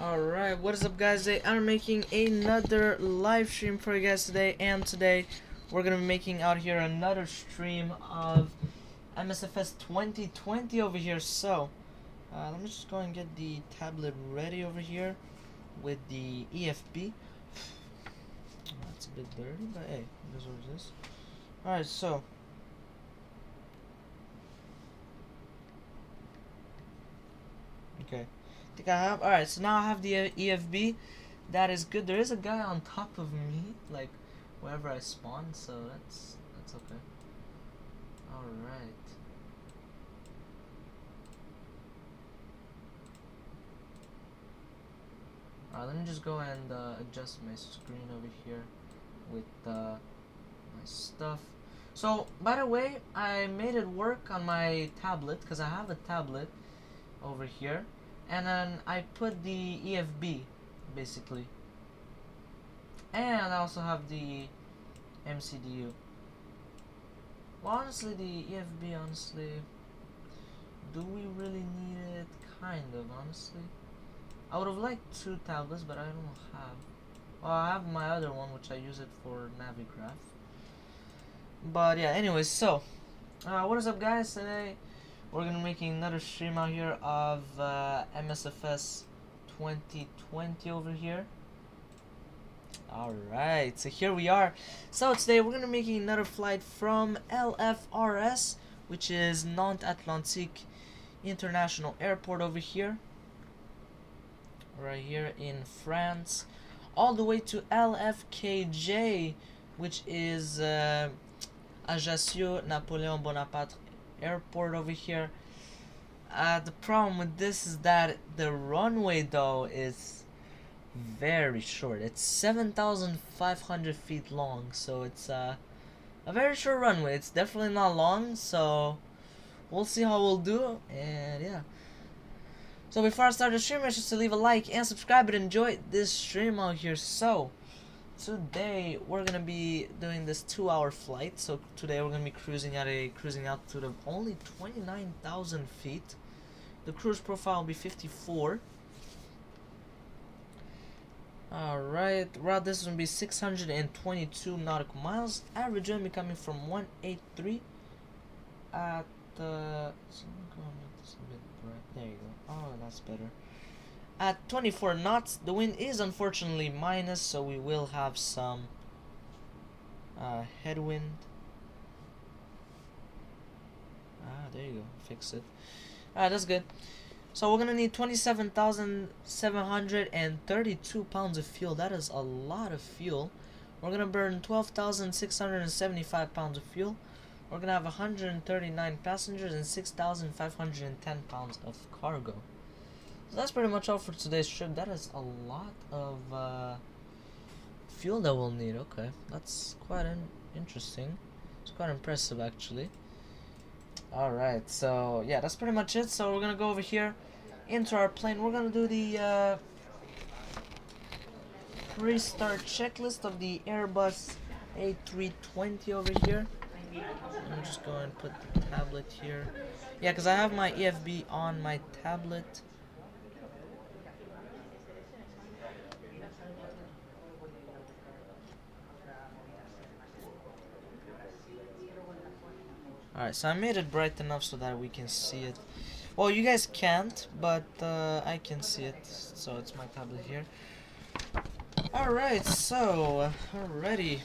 Alright, what is up guys? Today I'm making another live stream for you guys today, and today we're gonna be making out here another stream of MSFS 2020 over here. So let me just go and get the tablet ready over here with the EFB. That's a bit dirty, but hey, this is what it is. Alright, so okay, I think I have. Alright, so now I have the EFB. That is good. There is a guy on top of me, like wherever I spawn, so that's okay. Alright. Alright, let me just go and adjust my screen over here with my stuff. So, by the way, I made it work on my tablet, because I have a tablet over here, and then I put the EFB basically, and I also have the MCDU. Well, honestly, the EFB, honestly, do we really need it? Kind of, honestly. I would have liked 2 tablets, but I don't have. Well, I have my other one, which I use it for Navigraph. But yeah, anyways, so what is up guys? Today we're gonna be making another stream out here of MSFS 2020 over here. Alright, so here we are. So today we're gonna be making another flight from LFRS, which is Nantes Atlantique International Airport over here. Right here in France. All the way to LFKJ, which is Ajaccio Napoleon Bonaparte Airport over here. The problem with this is that the runway though is very short. It's 7,500 feet long, so it's a very short runway. It's definitely not long, so we'll see how we'll do. And yeah, so before I start the stream, make sure to leave a like and subscribe and enjoy this stream out here. So today we're gonna be doing this 2-hour flight. So today we're gonna be cruising out to the only 29,000 feet. The cruise profile will be 54. Alright, route distance will be 622 nautical miles. Average wind will be coming from 183 at the. There you go. Oh, that's better. At 24 knots. The wind is unfortunately minus, so we will have some headwind. There you go. Fix it. That's good. So we're gonna need 27,732 pounds of fuel. That is a lot of fuel. We're gonna burn 12,675 pounds of fuel. We're gonna have 139 passengers and 6,510 pounds of cargo. So that's pretty much all for today's trip. That is a lot of fuel that we'll need. Okay, that's quite interesting. It's quite impressive actually. Alright, so yeah, that's pretty much it. So we're gonna go over here into our plane. We're gonna do the pre-start checklist of the Airbus A320 over here. Let me just go and put the tablet here. Yeah, because I have my EFB on my tablet. Alright, so I made it bright enough so that we can see it. Well, you guys can't, but I can see it, so it's my tablet here. Alright, so, alrighty.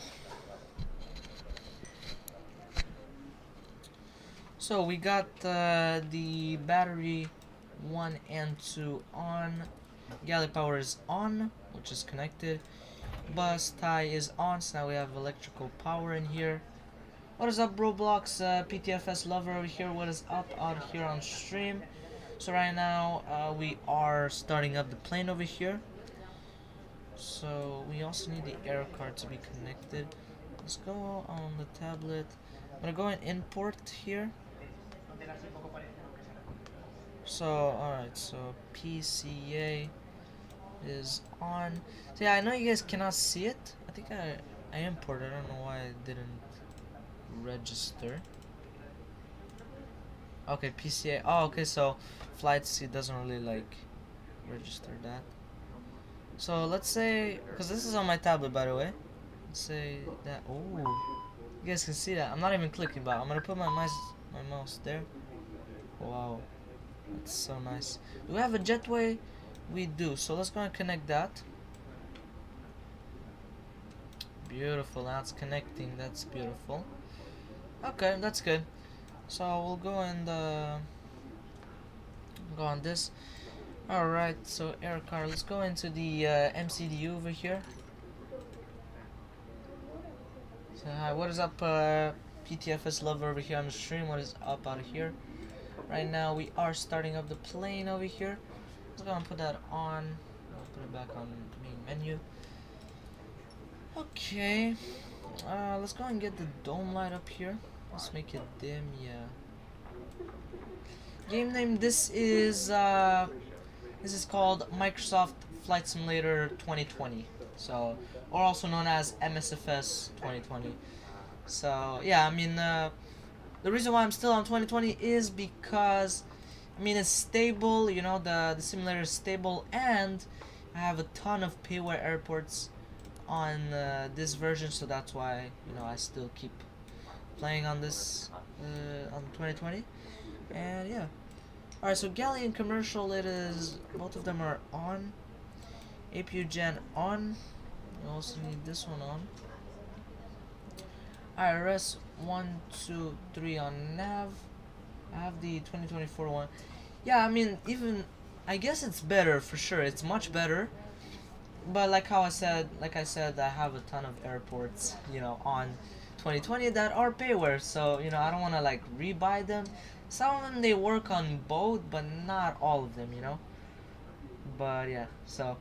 So we got the battery 1 and 2 on. Galley power is on, which is connected. Bus tie is on, so now we have electrical power in here. What is up, Roblox PTFS lover over here? What is up out here on stream? So right now we are starting up the plane over here. So we also need the air card to be connected. Let's go on the tablet. I'm gonna go and import here. So alright, so PCA is on. So yeah, I know you guys cannot see it. I think I imported. I don't know why I didn't register. Okay, PCA. Oh, okay, so flight C doesn't really like register that. So let's say, because this is on my tablet by the way. Let's say that. Oh, you guys can see that. I'm not even clicking, but I'm gonna put my mouse there. Wow, that's so nice. Do we have a jetway? We do. So let's go and connect that. Beautiful. Now it's connecting. That's beautiful. Okay, that's good. So we'll go and go on this. Alright, so air car. Let's go into the MCDU over here. So hi, what is up, PTFS lover over here on the stream? What is up out of here? Right now we are starting up the plane over here. Let's go and put that on. I'll put it back on main menu. Okay. Let's go and get the dome light up here. Let's make it dim, yeah. Game name, this is called Microsoft Flight Simulator 2020. So, or also known as MSFS 2020. So, yeah, I mean, the reason why I'm still on 2020 is because, I mean, it's stable, you know, the simulator is stable, and I have a ton of Payware airports on this version, so that's why, you know, I still keep playing on this on 2020. And yeah, alright, so Galley and commercial, it is, both of them are on. APU gen on. You also need this one on. IRS 1, 2, 3 on nav. I have the 2024 one. Yeah, I mean, even, I guess it's better for sure. It's much better. But like I said, I have a ton of airports, you know, on 2020 that are Payware. So, you know, I don't want to like rebuy them. Some of them they work on both, but not all of them, you know. But yeah, so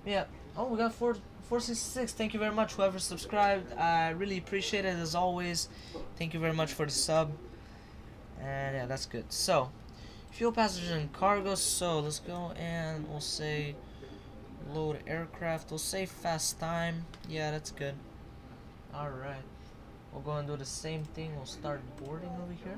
yeah. Oh, we got 466. Thank you very much, whoever subscribed. I really appreciate it as always. Thank you very much for the sub. And yeah, that's good. So, fuel, passengers, and cargo. So let's go and we'll say load aircraft. We'll say fast time. Yeah, that's good. Alright. We'll go and do the same thing. We'll start boarding over here.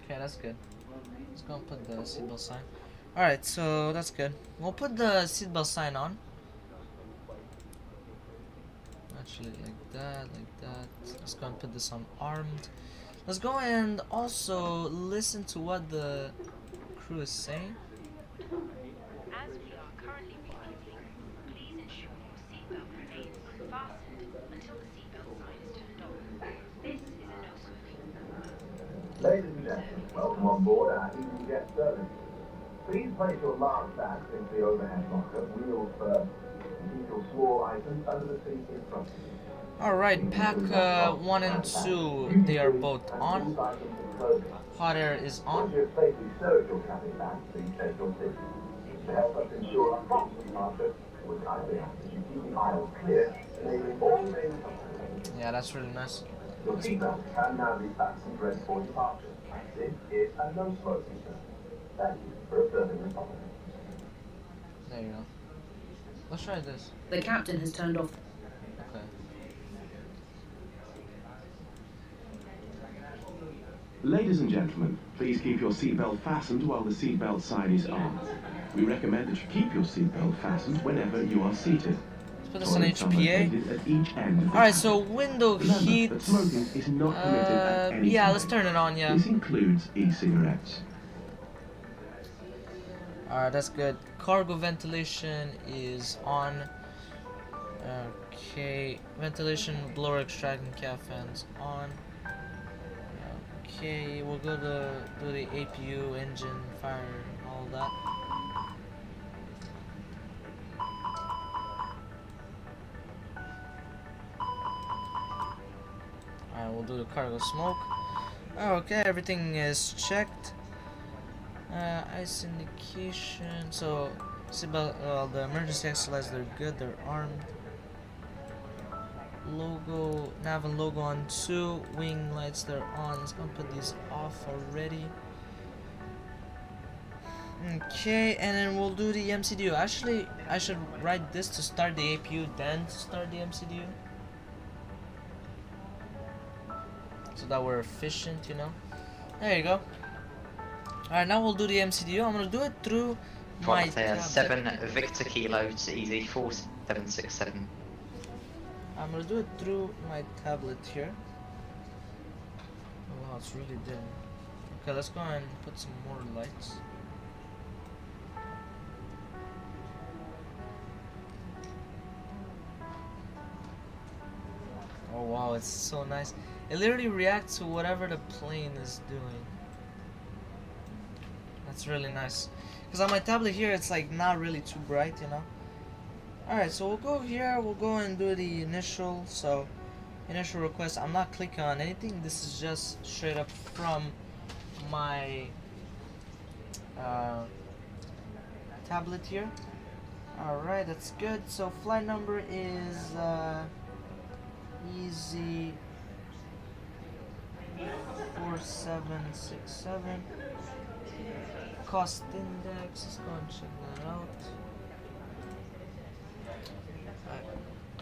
Okay, that's good. Let's go and put the seatbelt sign. Alright, so that's good. We'll put the seatbelt sign on. Actually, like that. Let's go and put this on armed. Let's go and also listen to what the crew is saying. As we are currently refueling, please ensure your seatbelt remains unfastened until the seatbelt sign is turned on. This is a no smoking. Ladies and gentlemen, welcome on board our EasyJet service. Please place your large bags into the overhead locker, wheels first, and keep your small items under the seat in front of you. Alright, pack 1 and 2, they are both on. Hot air is on. Once you have safely stowed your cabin bags, please take your seat. To help us ensure a prompt departure, we kindly ask that you keep the aisles clear, enabling all remaining passengers. Yeah, that's really nice. Your seatbelt can now be fastened ready for departure. This is a no smoking zone. Thank you for observing the topic. There you go. Let's try this. The captain has turned off. Okay. Ladies and gentlemen, please keep your seatbelt fastened while the seatbelt sign is on. We recommend that you keep your seatbelt fastened whenever you are seated. Let's put this on HPA. Alright, so window heat. That smoking is not permitted at any yeah, time. let's turn it on, yeah. This includes e-cigarettes. Alright, that's good. Cargo ventilation is on. Okay, ventilation, blower extracting cap fans on. Okay, we'll go to do the APU, engine, fire, all that. Alright, we'll do the cargo smoke. Okay, everything is checked. Ice indication. So, seatbelt, the emergency exit lights, they're good, they're armed. Logo, nav and logo on 2. Wing lights, they're on. Let's go put these off already. Okay, and then we'll do the MCDU. Actually, I should write this to start the APU, then to start the MCDU. So that we're efficient, you know. There you go. Alright, now we'll do the MCDU. I'm gonna do it through my tablet. 7 Victor Kilo to Easy 4767. I'm gonna do it through my tablet here. Oh wow, it's really dim. Okay, let's go and put some more lights. Oh wow, it's so nice. It literally reacts to whatever the plane is doing. That's really nice. Because on my tablet here, it's like not really too bright, you know. Alright, so we'll go here, we'll go and do the initial. So, initial request, I'm not clicking on anything. This is just straight up from my tablet here. Alright, that's good. So, flight number is Easy 4767. Cost index, let's go and check that out.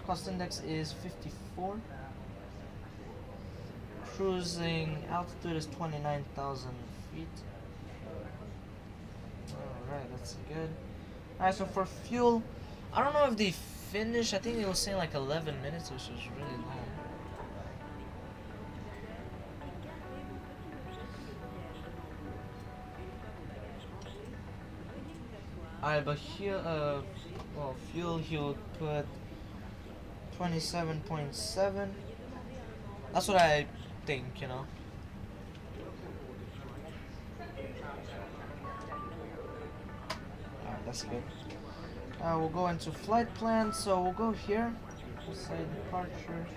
Cost index is 54. Cruising altitude is 29,000 feet. Alright, that's good. Alright, so for fuel, I don't know if they finished. I think it was saying like 11 minutes, which was really long. Alright, but here, well, fuel, he'll put 27.7. That's what I think, you know. Alright, that's good. We'll go into flight plan, so we'll go here. Say departure.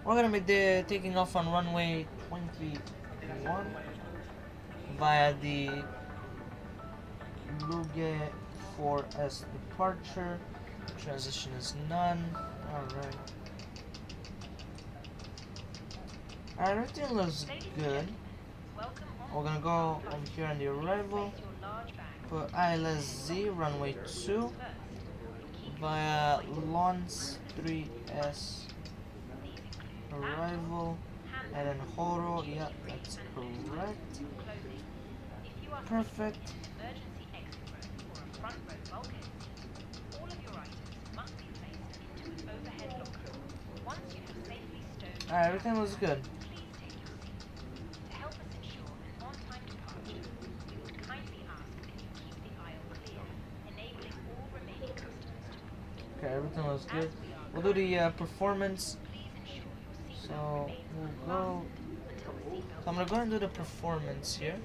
We're gonna be taking off on runway 21 via the Luge 4S departure. Transition is none. Alright. Alright, everything looks good. We're gonna go over here on the arrival. Put ILS-Z, runway 2 via Lons 3S arrival. And then Horo, yeah, that's correct. Perfect. Alright, everything looks good. Okay, everything looks good. We'll do the performance. So we'll go. So I'm gonna go and do the performance here.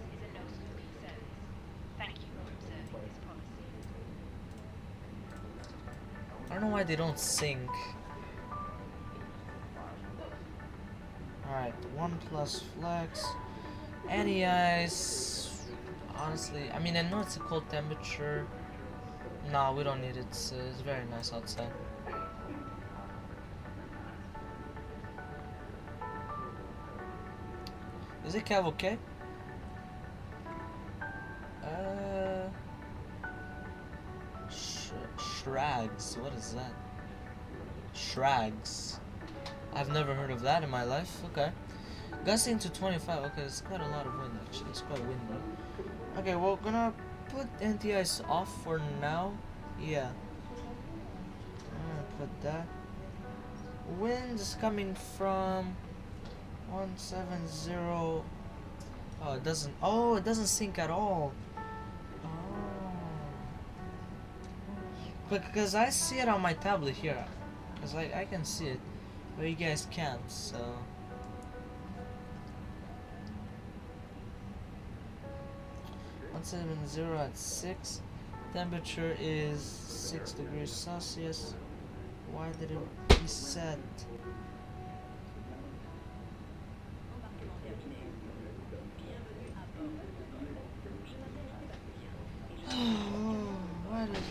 I don't know why they don't sync. Alright, 1+ flex. Any ice. Honestly, I mean, I know it's a cold temperature. No, we don't need it. It's very nice outside. Is it Cav okay? Shrags. What is that? Shrags. I've never heard of that in my life. Okay. Gusting to 25. Okay, it's quite a lot of wind actually. It's quite windy. Okay, we're gonna put anti-ice off for now. Yeah. I'm gonna put that. Wind is coming from 170. Oh, it doesn't. Oh, it doesn't sync at all. Because I see it on my tablet here. Because I can see it. But you guys can't, so. .170 at 6. Temperature is 6 degrees Celsius. Why did it reset? Why did it?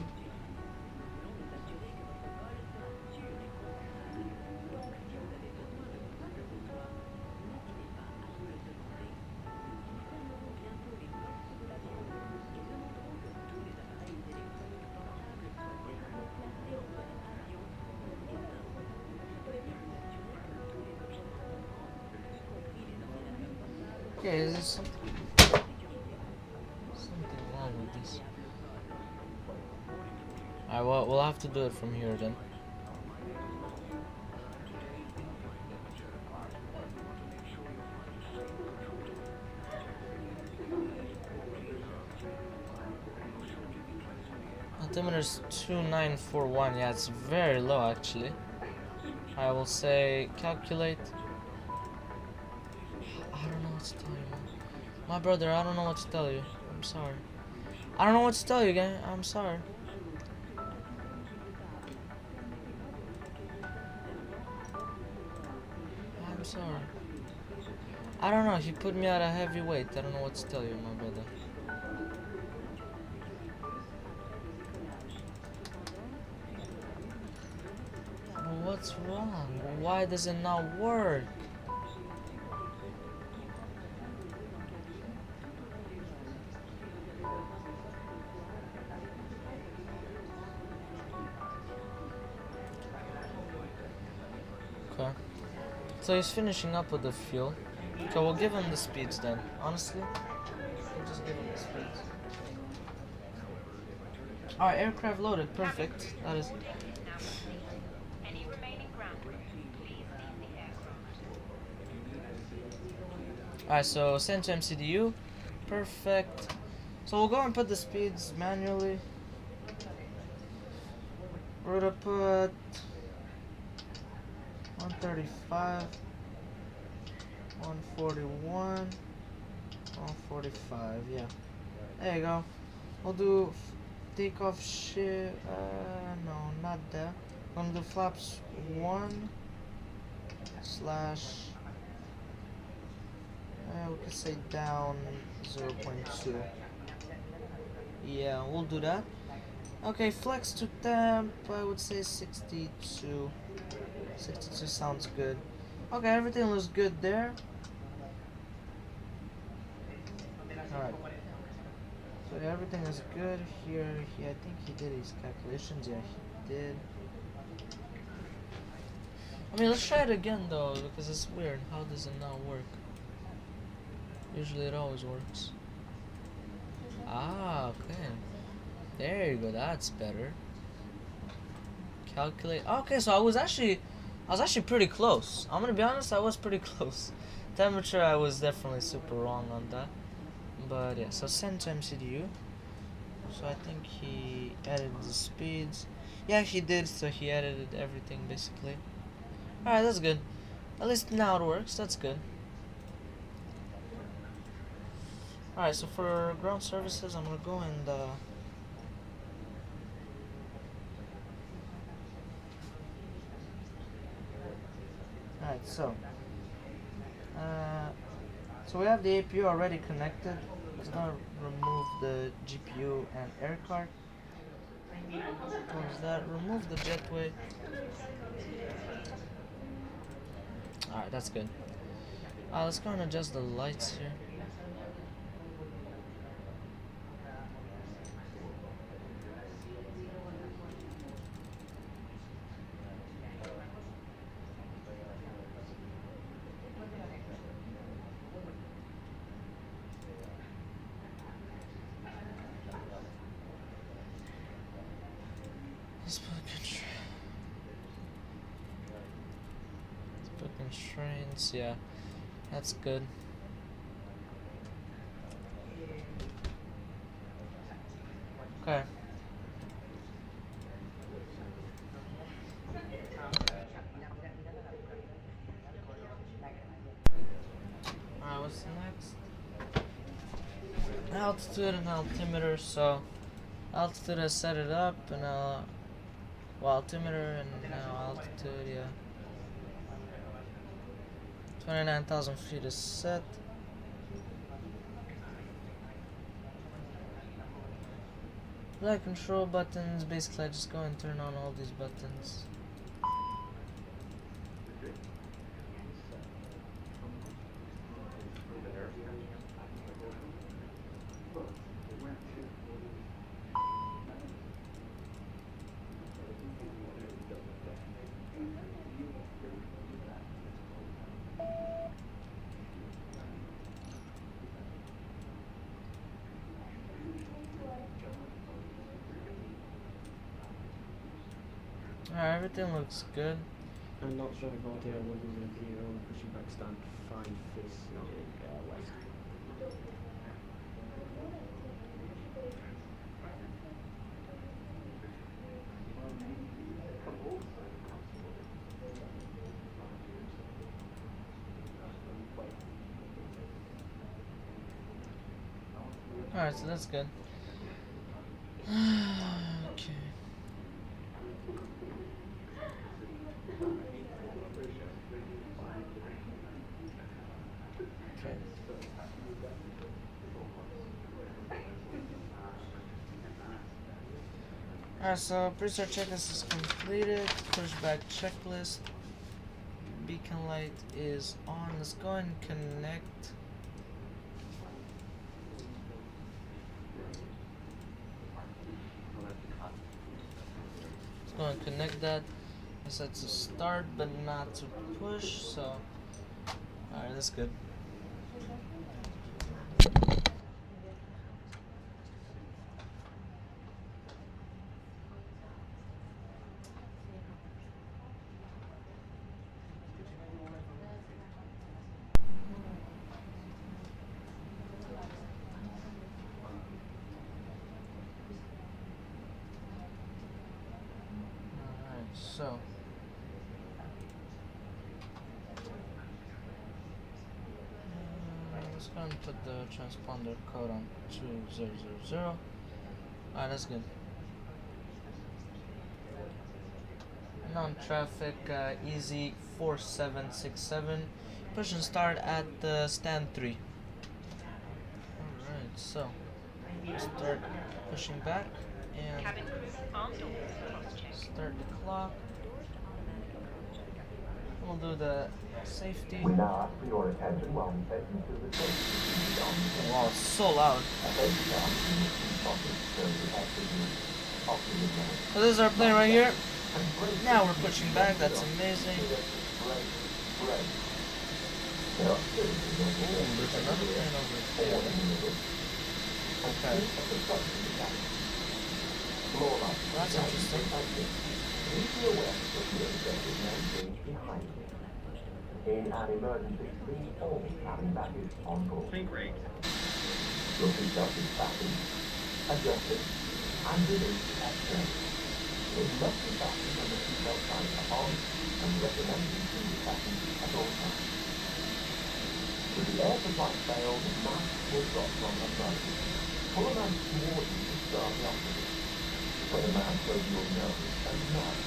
Okay, is there something wrong with this? Alright, well, we'll have to do it from here then. Altimeter's 2941. Yeah, it's very low actually. I will say calculate. I don't know what to tell you, man. My brother, I don't know what to tell you. I'm sorry. I don't know what to tell you, gang. I'm sorry. I'm sorry. I don't know. He put me at a heavy weight. I don't know what to tell you, my brother. What's wrong? Why does it not work? Okay. So he's finishing up with the fuel. Okay, we'll give him the speeds then. Honestly, we'll just give him the speeds. Alright, aircraft loaded. Perfect. That is. Any remaining ground crew, please leave the aircraft. Alright, so send to MCDU. Perfect. So we'll go and put the speeds manually. We're gonna put 135, 141, 145, yeah. There you go. We'll do takeoff shit, no, not that. I'm gonna do flaps 1 slash, we could say down 0.2. Yeah, we'll do that. Okay, flex to temp, I would say 62. 62 sounds good. Okay, everything looks good there. Alright. So everything is good here. I think he did his calculations. Yeah, he did. I mean, let's try it again though, because it's weird. How does it not work? Usually it always works. Ah, okay. There you go, that's better. Calculate. Okay, so I was actually pretty close. I'm gonna be honest, I was pretty close. Temperature, I was definitely super wrong on that. But yeah, so send to MCDU. So I think he edited the speeds. Yeah, he did, so he edited everything basically. Alright, that's good. At least now it works, that's good. Alright, so for ground services, I'm gonna go and Alright, so we have the APU already connected. It's gonna remove the GPU and air card. Close that. Remove the jetway. Alright, that's good. Let's go and adjust the lights here. Let's put constraints, yeah, that's good. Okay. Alright, what's next? Altitude and altimeter. So altitude, I set it up, and well, altimeter and now altitude, yeah. 29,000 feet is set. Flight control buttons, basically I just go and turn on all these buttons. Alright, everything looks good. And not showing audio 100, pushing back stand 5 facing west. Alright, so that's good. Okay. Okay. Alright, so pre-start checklist is completed. Pushback checklist. Beacon light is on. Let's go and connect. Let's go and connect that. I said to start, but not to push. So, alright, that's good. So, let's go and put the transponder code on 2000. Alright, that's good. Non-traffic easy 4767. Push and start at stand 3. Alright, so start pushing back and Cabin crew, armed doors, cross-check. start the clock. We'll do the safety. We now ask for your attention while we take you to the safety. Wow, it's so loud. So this is our plane right here. Now we're pushing back, that's amazing. Ooh, there's another plane over there. Okay. That's interesting. In an emergency, please all carry baggage on board. Great. Your seatbelt is fastened, adjusted, and released at rest. It must be fastened when the seatbelt signs are on, and recommended to be fastened at all times. If the air supply fails, the mask will drop from the front. Pull a mask towards you to start the oxygen. When the mask goes your nose and mouth.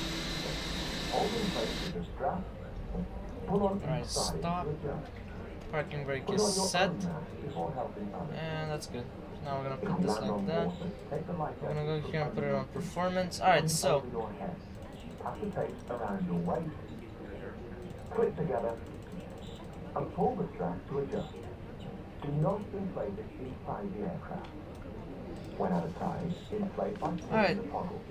Hold in place with the strap. Pull on Alright, each side stop. to adjust. Parking brake Put is on your set. own mask before helping others. And that's good. Now we're gonna If put you this land like on that. water, take the life We're gonna go jacket here and put it on from performance. Alright, so over your head. Pass the tape around your waist. Clip together and pull the strap to adjust. Do not inflate it inside the aircraft. When out of time, inflate by pulling Alright. the toggle.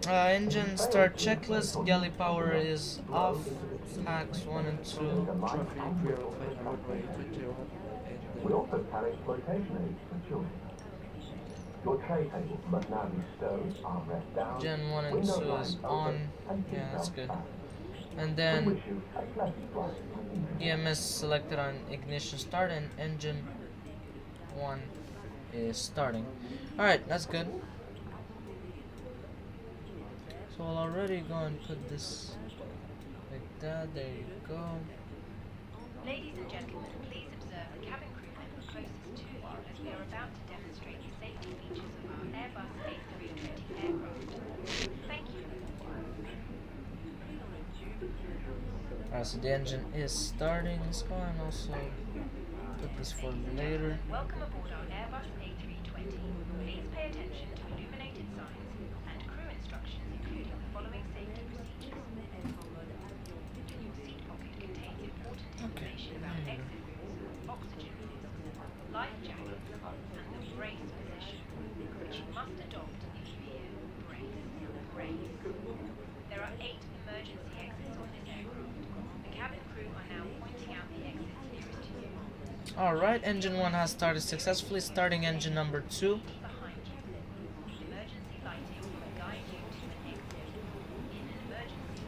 engine start checklist. Galley power is off. Packs 1 and 2. Traffic real runway 21. We also carry exploitation aids for children. Your tray table must now be stowed, armrest down. Gen 1 and window 2 blinds is open, on. and Yeah, that's seatbelts good. fastened. And We then wish you a pleasant flight. EMS selected on ignition start, and engine 1 is starting. Alright, that's good. So I'll already go and put this like that. There you go. Ladies and gentlemen, please observe the cabin crew member closest to you as we are about to demonstrate the safety features of our Airbus A320 aircraft. Thank you. Alright, so the engine is starting. Let's go and also put this for later. Welcome aboard our Airbus A320. Please pay attention to illuminated signs and crew instructions, including the following safety procedures. Your seat pocket contains important information about exit routes, oxygen levels, life jackets, and the brace position, which you must adopt if you hear brace, brace. There are 8 emergency exits on this aircraft. The cabin crew are now pointing out the exits nearest to you. Alright, engine 1 has started successfully. Starting engine number 2. Behind you. Emergency lighting will guide you to an exit. In an emergency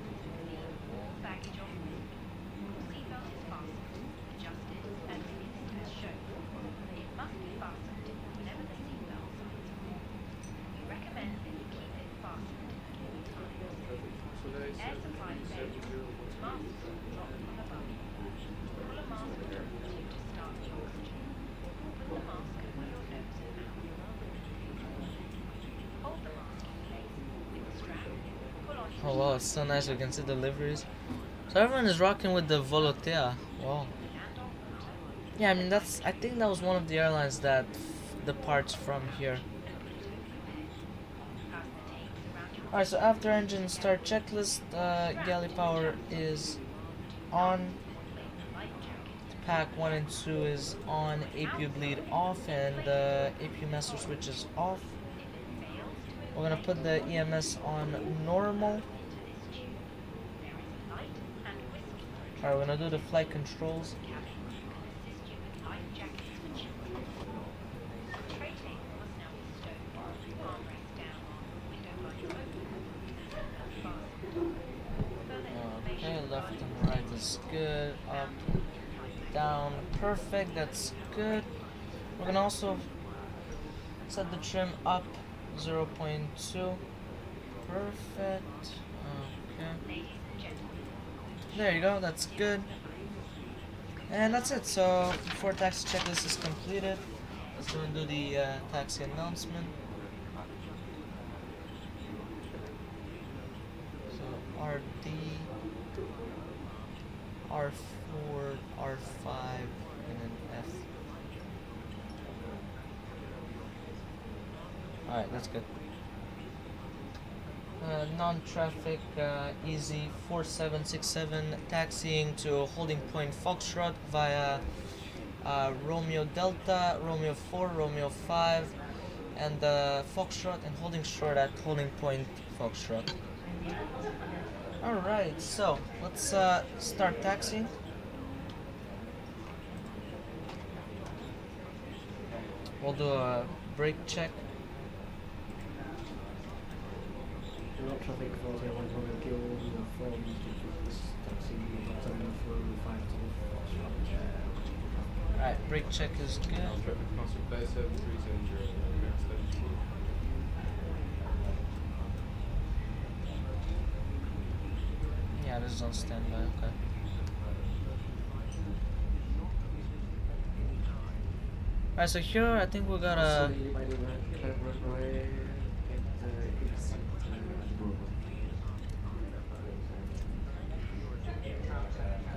Wow, it's so nice. We can see the liveries. So everyone is rocking with the Volotea. Wow. Yeah, I mean I think that was one of the airlines that departs from here. Alright, so after engine start checklist, galley power is on. Pack 1 and 2 is on. APU bleed off, and APU master switch is off. We're gonna put the EMS on normal. Alright, we're gonna do the flight controls. Okay, left and right is good. Up, down, perfect. That's good. We're gonna also set the trim up 0.2. Perfect. Okay. There you go. That's good. And that's it. So before taxi checklist is completed, let's go and do the taxi announcement. So RD, R4, R5, and then F. Alright, that's good. Non-traffic, easy, 4767, taxiing to holding point Foxtrot via Romeo Delta, Romeo 4, Romeo 5, and Foxtrot, and holding short at holding point Foxtrot. Alright, so let's start taxiing. We'll do a brake check. Not traffic for 100 kilo from taxi through 5 to Alright, brake check is good. Yeah, this is on standby, okay. Alright, so here I think we gotta...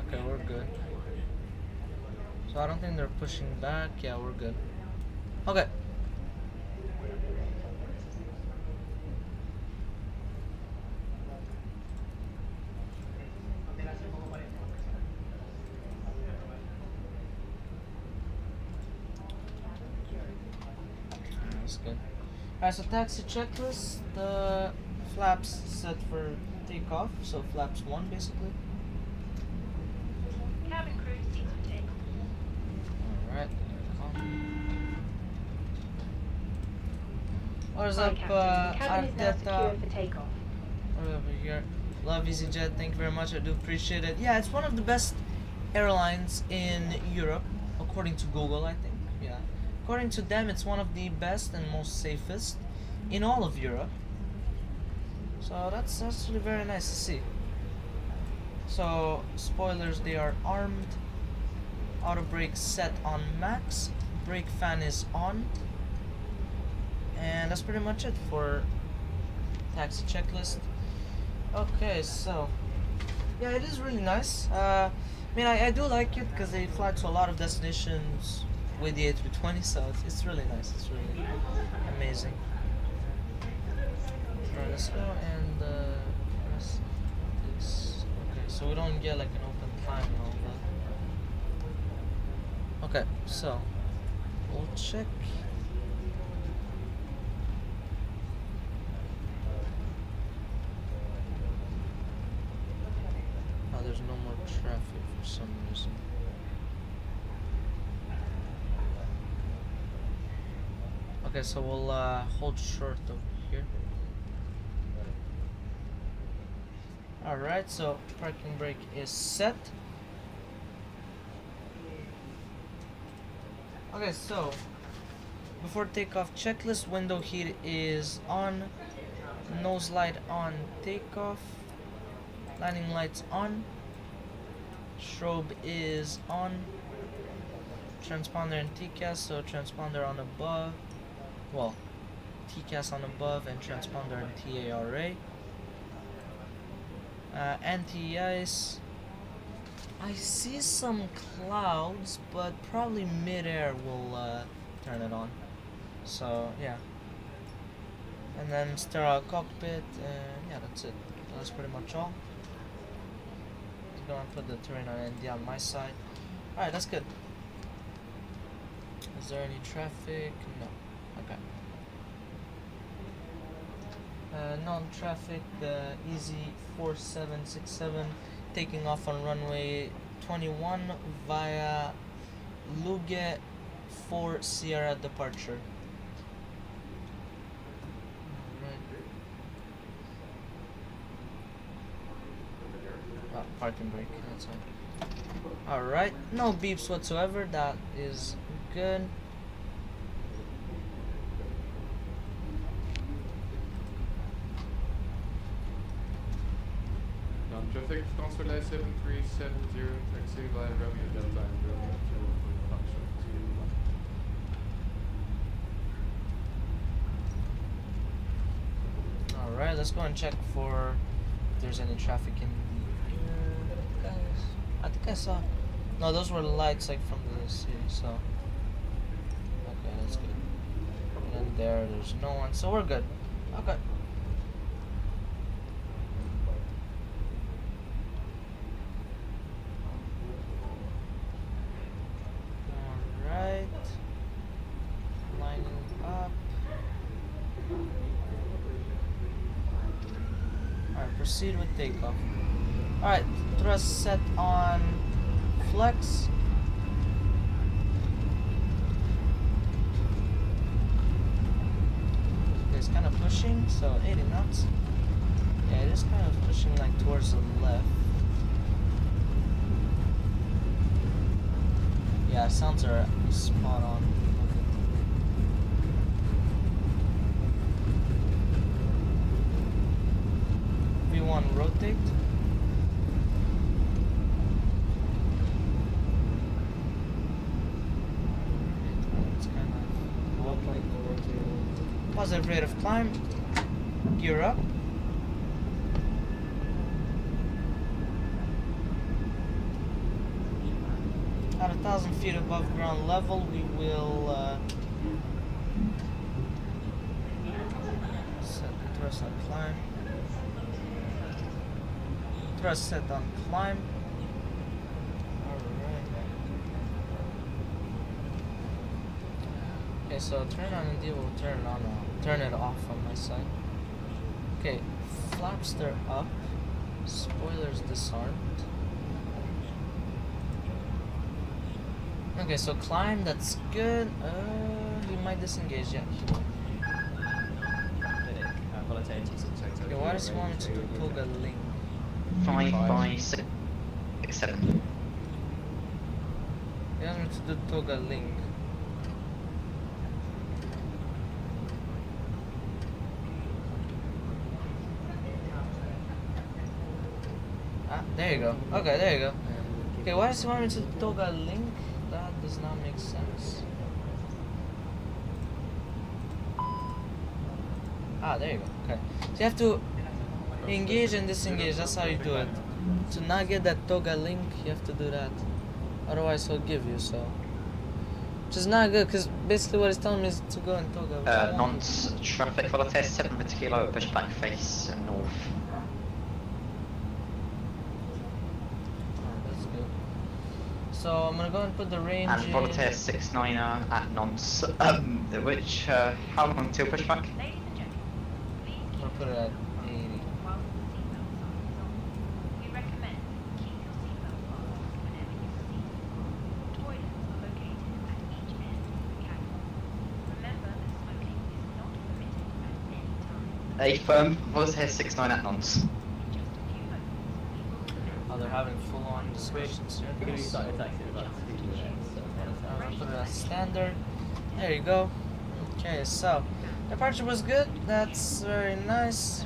Okay, we're good. So I don't think they're pushing back. Yeah, we're good. Okay. That's good. Alright, so taxi checklist. The flaps set for takeoff. So flaps 1 basically. Cabin crew, seats for takeoff. Alright. What is up, Cabin is now Arteta? secured for takeoff. What over here? Love EasyJet, thank you very much, I do appreciate it. Yeah, it's one of the best airlines in Europe, according to Google, I think. Yeah. According to them, it's one of the best and most safest in all of Europe. So that's actually very nice to see. So, spoilers, they are armed. Auto brake set on max. Brake fan is on. And that's pretty much it for taxi checklist. Okay, so yeah, it is really nice. I mean, I do like it because they fly to a lot of destinations with the A320, so it's really nice. It's really amazing. Alright, let's go and press this. Okay, so we don't get like an open climb and all that. Okay, so we'll check. Oh, there's no more traffic for some reason. Okay, so we'll hold short over here. Alright, so parking brake is set. Okay, so before takeoff checklist, window heat is on, nose light on takeoff, landing lights on, strobe is on, transponder and TCAS, so transponder on above, well, TCAS on above and transponder and TARA. Anti-ice. I see some clouds, but probably mid-air will turn it on. So yeah. And then sterile cockpit, and yeah, that's it. That's pretty much all. Let's go and put the terrain on ND on my side. Alright, that's good. Is there any traffic? No. Okay. Non-traffic, easy 4767 taking off on runway 21 via Luge for Sierra departure. Parking brake, that's all. Alright, no beeps whatsoever, that is good. Non-traffic, transfer 7370, taxi via Romeo Delta and Romeo Kilo for Foxtrot 2. Alright, let's go and check for if there's any traffic in the I think I saw. No, those were lights like from the city, so. Okay, that's good. And then there's no one, so we're good. Okay. Alright. Lining up. Alright, proceed with takeoff. Alright, thrust set on flex. It's kind of pushing, so 80 knots. Yeah, it is kind of pushing like towards the left. Yeah, sounds are spot on. V1 rotate. Positive rate of climb. Gear up. At 1,000 feet above ground level, we will set the thrust on climb. Thrust set on climb. Okay, so turn on and will turn it off on my side. Okay, flaps they're up, spoilers disarmed. Okay, so climb, that's good. He might disengage, yeah. Okay, why does he want me to do toga link? 5 by 6 7. He wants me to do toga link. Ah, there you go. Okay, there you go. Okay, why does he want me to toga link? That does not make sense. Ah, there you go. Okay. So you have to engage and disengage. That's how you do it. To not get that toga link, you have to do that. Otherwise, he'll give you, so. Which is not good, because basically what he's telling me is to go and toga. Nantes traffic for the test 7 kilo, push back face and north. So I'm gonna go and put the range and in. Voltaire 69er at Nantes, which, how long till pushback? Ladies and gentlemen, please I'm gonna put it at 80. while the seatbelt sign is on. We recommend keep your seatbelt fastened whenever you seat. Toilets are located at each end of the cabin. Remember that smoking is not permitted at any time. A firm Voltaire 69 at Nantes. In just a few moments, we will commence. Oh, they're having full-on discussions here. We're going to start attacking in about 15 minutes. So I'm gonna put it as standard. There you go. Okay, so departure was good. That's very nice.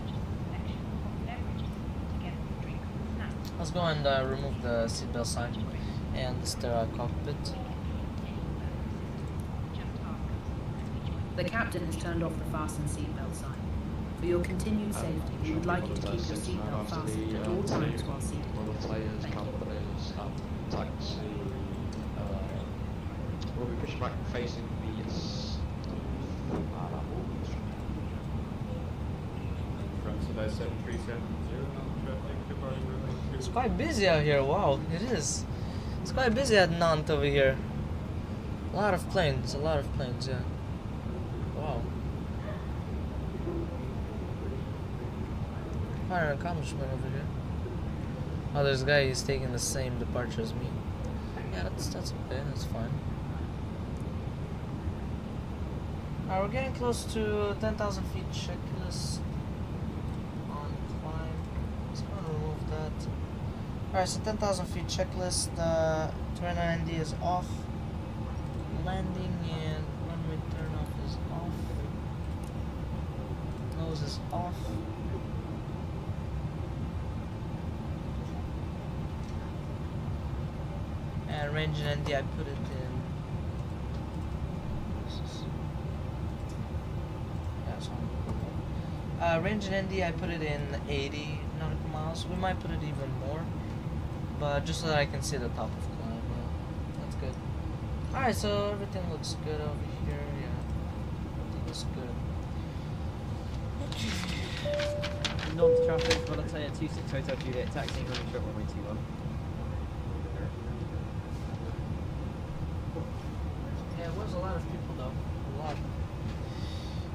Let's go and remove the seatbelt sign and the sterile cockpit. The captain has turned off the fasten seatbelt sign. For your continued safety, we would like you to keep your seatbelt fastened at all times while seated. players, Thank you. camp players, taxi. We'll be pushing back facing the France 7370 traffic departing runway It's 2. quite busy out here. Wow, it is. It's quite busy at Nantes over here. A lot of planes, yeah. Wow. Quite an accomplishment over here. Oh, there's a guy, he's taking the same departure as me. Yeah, that's okay, that's fine. Alright, we're getting close to 10,000 feet checklist on climb. Let's go and remove that. Alright, so 10,000 feet checklist. Terminal ND is off. Landing and runway turn off is off. Nose is off. And range and ND, I put it in. Range and ND, I put it in 80 nautical miles. We might put it even more, but just so that I can see the top of climb. That's good. Alright, so everything looks good over here. Yeah, everything looks good. Nantes traffic, Volontaire 26 Hotel Juliet, taxiing on short runway 21. Yeah, it was a lot of people though. A lot.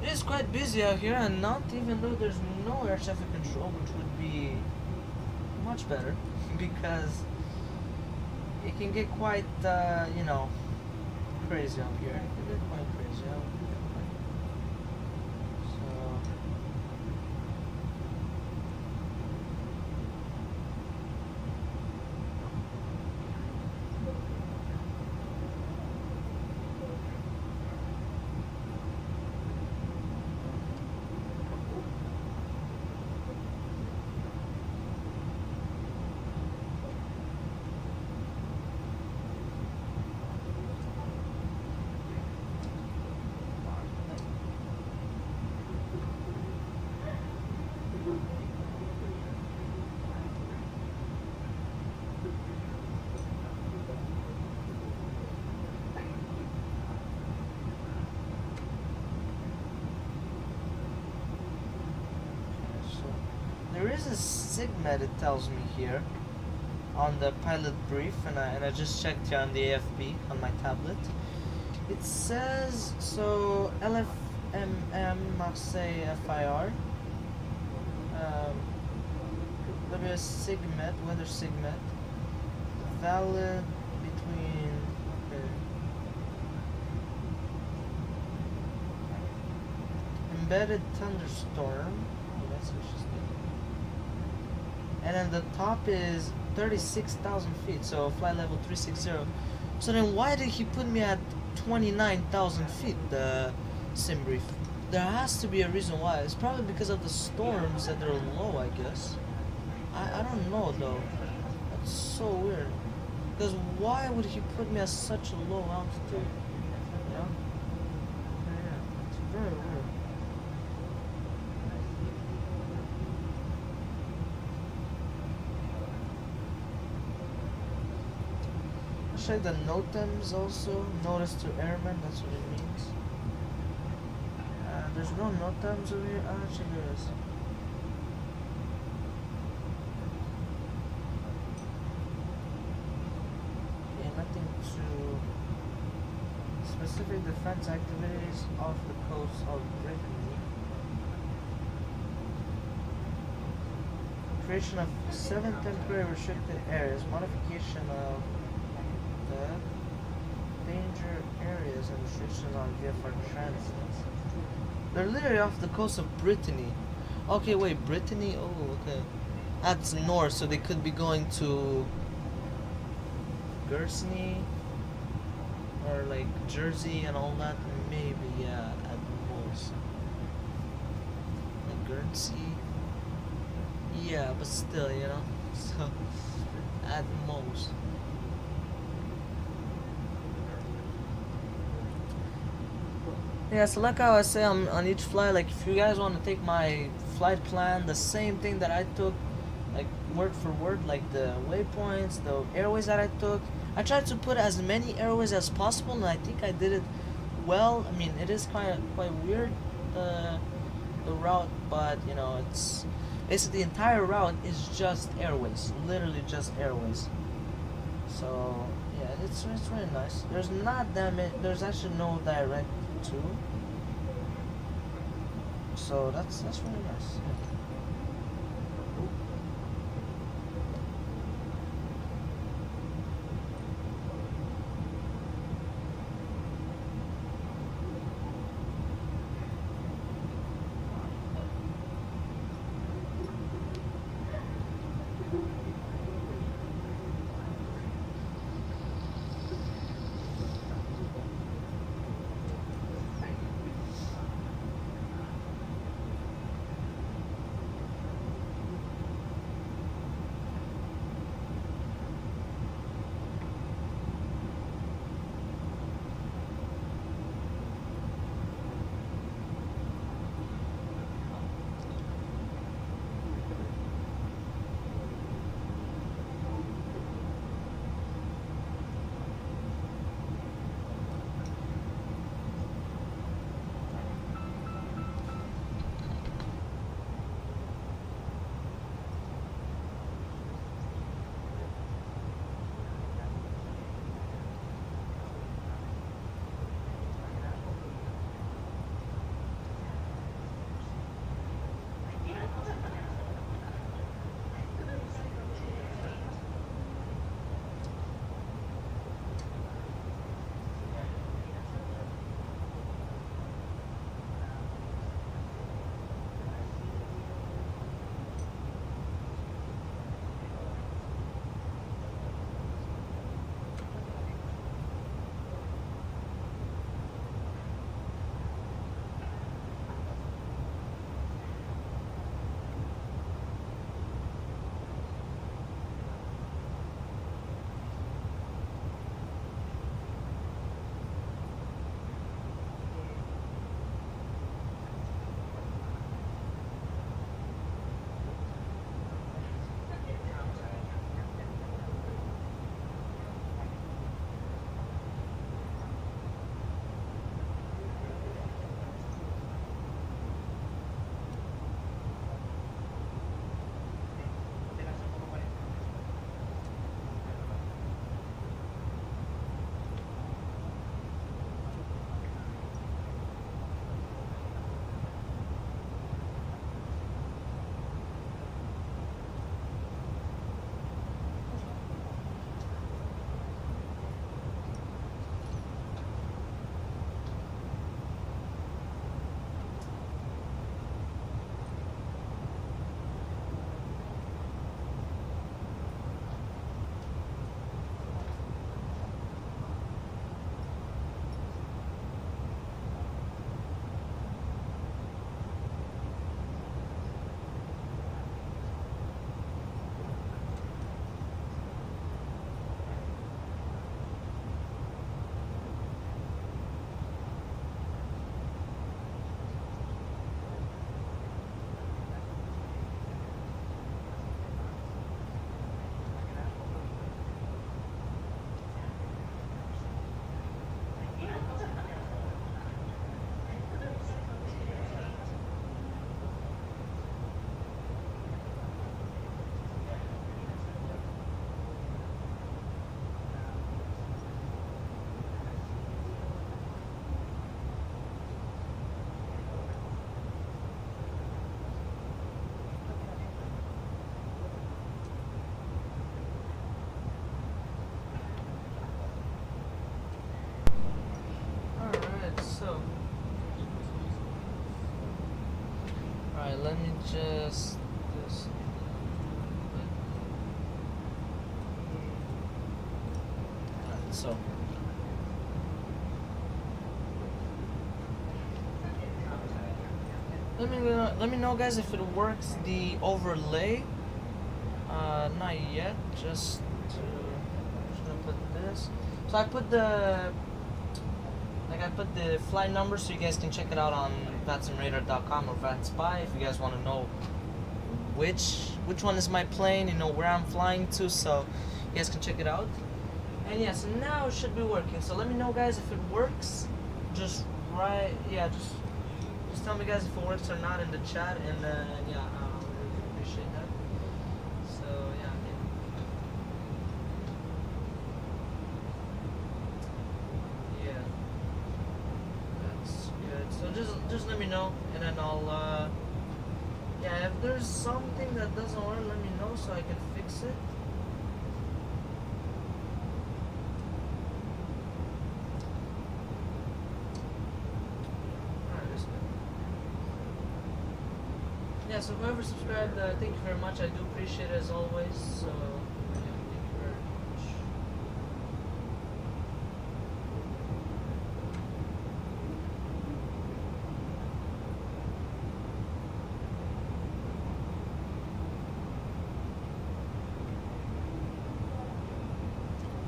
It is quite busy out here, and not even though there's no air traffic control, which would be much better because it can get quite, you know, crazy up here. It can get quite crazy out here. So. There is a SIGMET, it tells me here on the pilot brief, and I just checked here on the AFB on my tablet. It says, so LFMM Marseille FIR, WS SIGMET, weather SIGMET, valid between, okay. Embedded thunderstorm, oh, that's interesting. And then the top is 36,000 feet, so flight level 360. So then why did he put me at 29,000 feet, the sim brief? There has to be a reason why. It's probably because of the storms that are low, I guess. I don't know though. That's so weird. Because why would he put me at such a low altitude? Yeah? Yeah, it's very weird. Check the NOTAMs also. Notice to airmen, that's what it means. There's no NOTAMs over here. Actually, there is. Okay, nothing to specific defense activities off the coast of Brittany. Creation of 7 temporary restricted areas. Modification of danger areas and restrictions on VFR transits. They're literally off the coast of Brittany. Okay, wait, Brittany? Oh, okay. That's north, so they could be going to Guernsey or like Jersey and all that. Maybe, yeah, at most. Like Guernsey. Yeah, but still, you know. So, at most. Yeah, so like how I say on each flight, like if you guys want to take my flight plan, the same thing that I took, like word for word, like the waypoints, the airways that I took, I tried to put as many airways as possible, and I think I did it well. I mean, it is quite weird, the route, but you know, it's basically the entire route is just airways, literally just airways. So yeah, it's really nice. There's not that many. There's actually no direct to. So that's really nice. Alright, let me just do something. Alright, so let me know guys if it works, the overlay. Not yet, just gonna put this. So I put the Like I put the flight number so you guys can check it out on vatsimradar.com or vatspy if you guys want to know which one is my plane, you know where I'm flying to, so you guys can check it out. And yeah, so now it should be working. So let me know, guys, if it works. Just tell me, guys, if it works or not in the chat, and yeah, I'll really appreciate that. So yeah. Yeah, that's good. So just let me know, and then I'll yeah, if there's something that doesn't work, let me know so I can fix it. Alright, that's good. Yeah, so whoever subscribed, thank you very much. I do appreciate it as always. So yeah, thank you very much.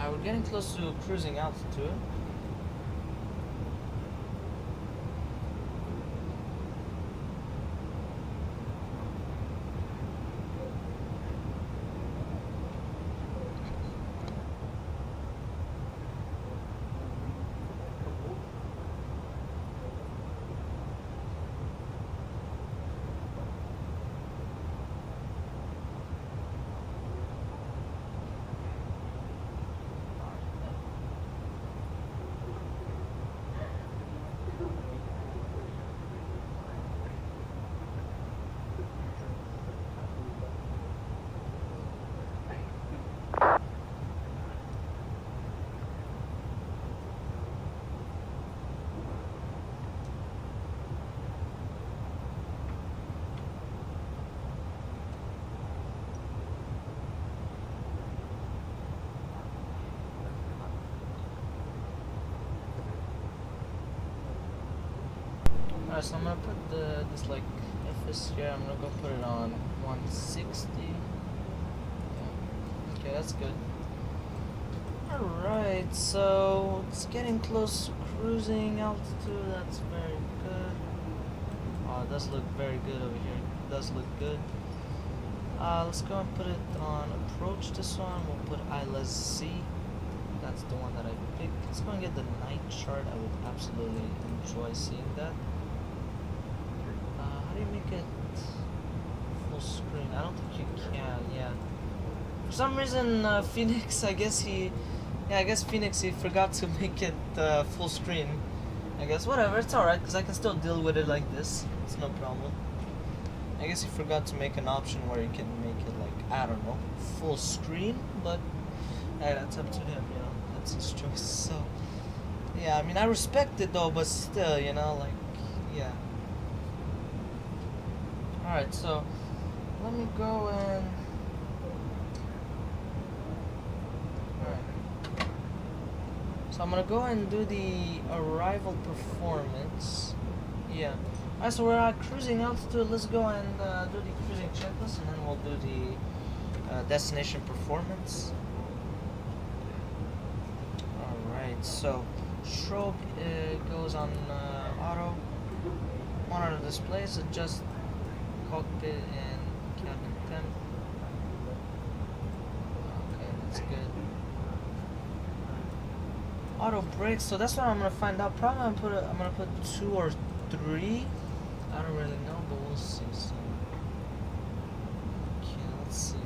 Alright, we're getting close to cruising altitude. Alright, so I'm gonna put this like FS here. I'm gonna go put it on 160. Yeah. Okay, that's good. Alright, so it's getting close to cruising altitude. That's very good. Oh, it does look very good over here. It does look good. Let's go and put it on approach. This one we'll put ILS-Z. That's the one that I picked. Let's go and get the night chart. I would absolutely enjoy seeing that. How do you make it full screen? I don't think you can. Yeah. For some reason, Phoenix. I guess Phoenix he forgot to make it full screen. I guess whatever. It's alright because I can still deal with it like this. It's no problem. I guess he forgot to make an option where you can make it like, I don't know, full screen, but hey, that's up to him, you know, that's his choice. So yeah, I mean I respect it though, but still, you know, like, yeah. Alright, so let me go and alright. So I'm gonna go and do the arrival performance. Yeah. Alright, so we're at cruising altitude. Let's go and do the cruising checklist, and then we'll do the destination performance. Alright, so strobe goes on auto. Monitor displays, adjust cockpit and cabin temp. Okay, that's good. Auto brakes, so that's what I'm gonna find out. Probably I'm gonna put 2 or 3. I don't really know, but we'll see. So, okay, let's see.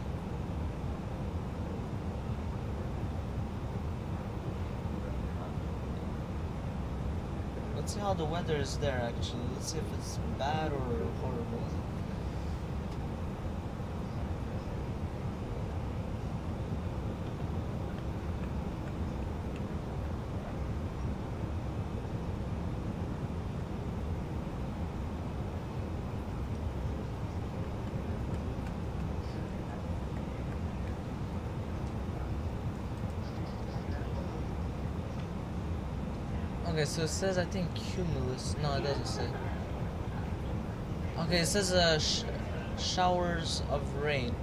Let's see how the weather is there. Actually, let's see if it's bad or horrible. Okay, so it says, I think, cumulus. No, it doesn't say. Okay, it says showers of rain.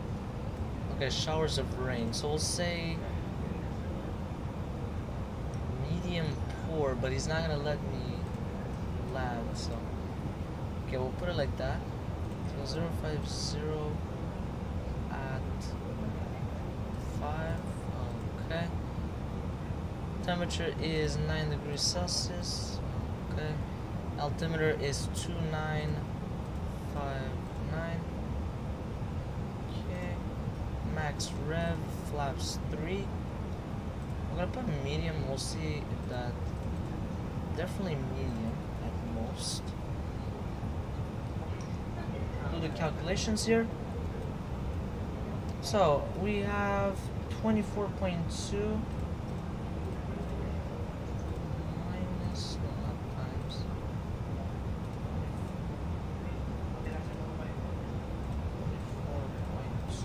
Okay, showers of rain. So we'll say medium poor. 4, but he's not gonna let me land, so okay, we'll put it like that. So 050 at 5. Okay. Temperature is 9 degrees Celsius. Okay. Altimeter is 2959. Okay. Max rev, flaps 3. I'm gonna put medium. We'll see if that. Definitely medium at most. Do the calculations here. So we have 24.2 minus, no, not times. 24.2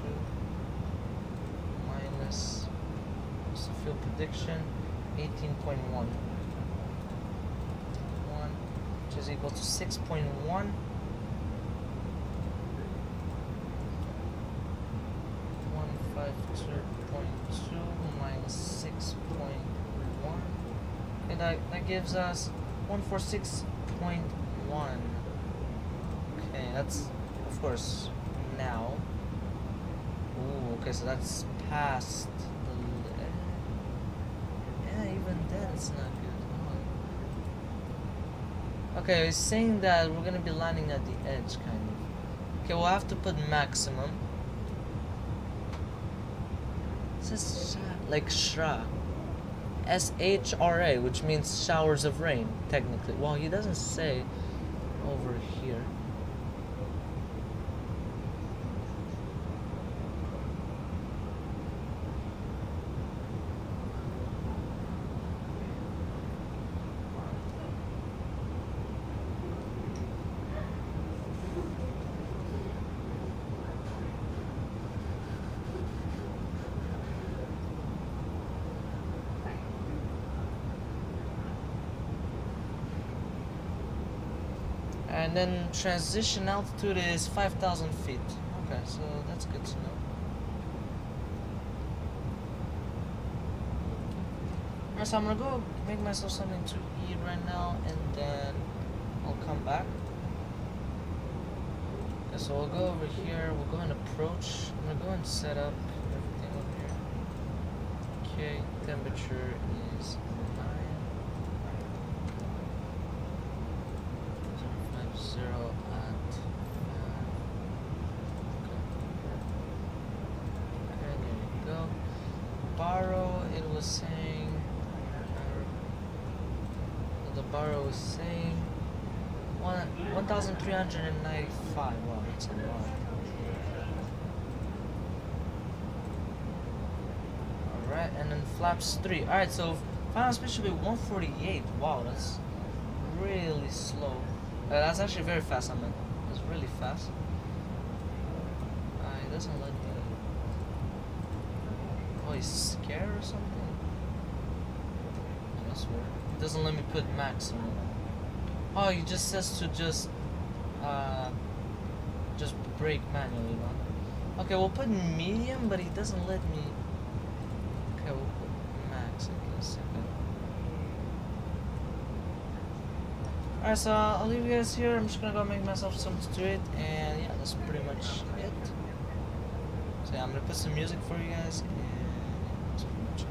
minus, what's the field prediction? 18.1. Which is equal to 6.1. 152.2 minus 6.1. And that gives us 146.1. Okay, that's of course now. Ooh, okay, so that's past the. Yeah, even then it's not good. Okay, it's saying that we're gonna be landing at the edge, kind of. Okay, we'll have to put maximum. It says like shra. SHRA, which means showers of rain, technically. Well, he doesn't say over here. And then transition altitude is 5,000 feet. Okay, so that's good to know. Alright, so I'm gonna go make myself something to eat right now, and then I'll come back. Okay, so we'll go over here, we'll go and approach. I'm gonna go and set up everything over here. Okay, temperature is 0 at 5. Okay, there we go. Borrow, it was saying. The borrow was saying 1,395. Wow, that's a lot. Alright, and then flaps 3. Alright, so final speed should be 148. Wow, that's really slow. That's actually very fast, I mean. It's really fast. It doesn't let me. Oh, he's scared or something? I swear. It doesn't let me put maximum. Oh, he just says to just brake manually, man. Okay, we'll put medium, but he doesn't let me. Okay, we'll put max, I guess. Okay. Alright, so I'll leave you guys here. I'm just gonna go make myself something to eat, and yeah, that's pretty much it. So yeah, I'm gonna put some music for you guys, and yeah, that's pretty much it.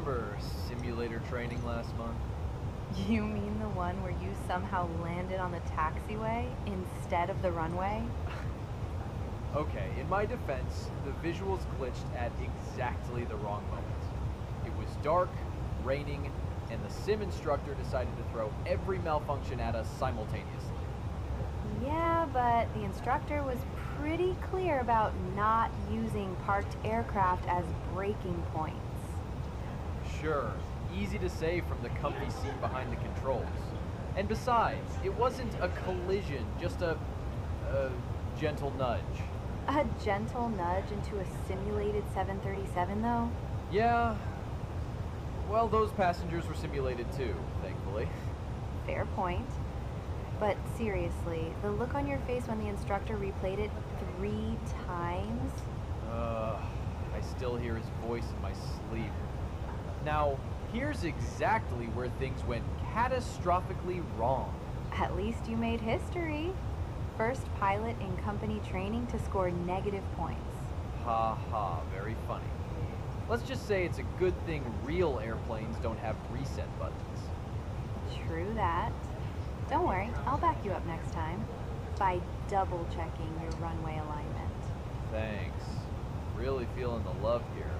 Remember simulator training last month? You mean the one where you somehow landed on the taxiway instead of the runway? Okay, in my defense, the visuals glitched at exactly the wrong moment. It was dark, raining, and the sim instructor decided to throw every malfunction at us simultaneously. Yeah, but the instructor was pretty clear about not using parked aircraft as braking points. Sure, easy to say from the comfy seat behind the controls. And besides, it wasn't a collision, just a gentle nudge. A gentle nudge into a simulated 737, though? Yeah. Well, those passengers were simulated too, thankfully. Fair point. But seriously, the look on your face when the instructor replayed it 3 times? I still hear his voice in my sleep. Now, here's exactly where things went catastrophically wrong. At least you made history. First pilot in company training to score negative points. Ha ha, very funny. Let's just say it's a good thing real airplanes don't have reset buttons. True that. Don't worry, I'll back you up next time by double checking your runway alignment. Thanks. Really feeling the love here.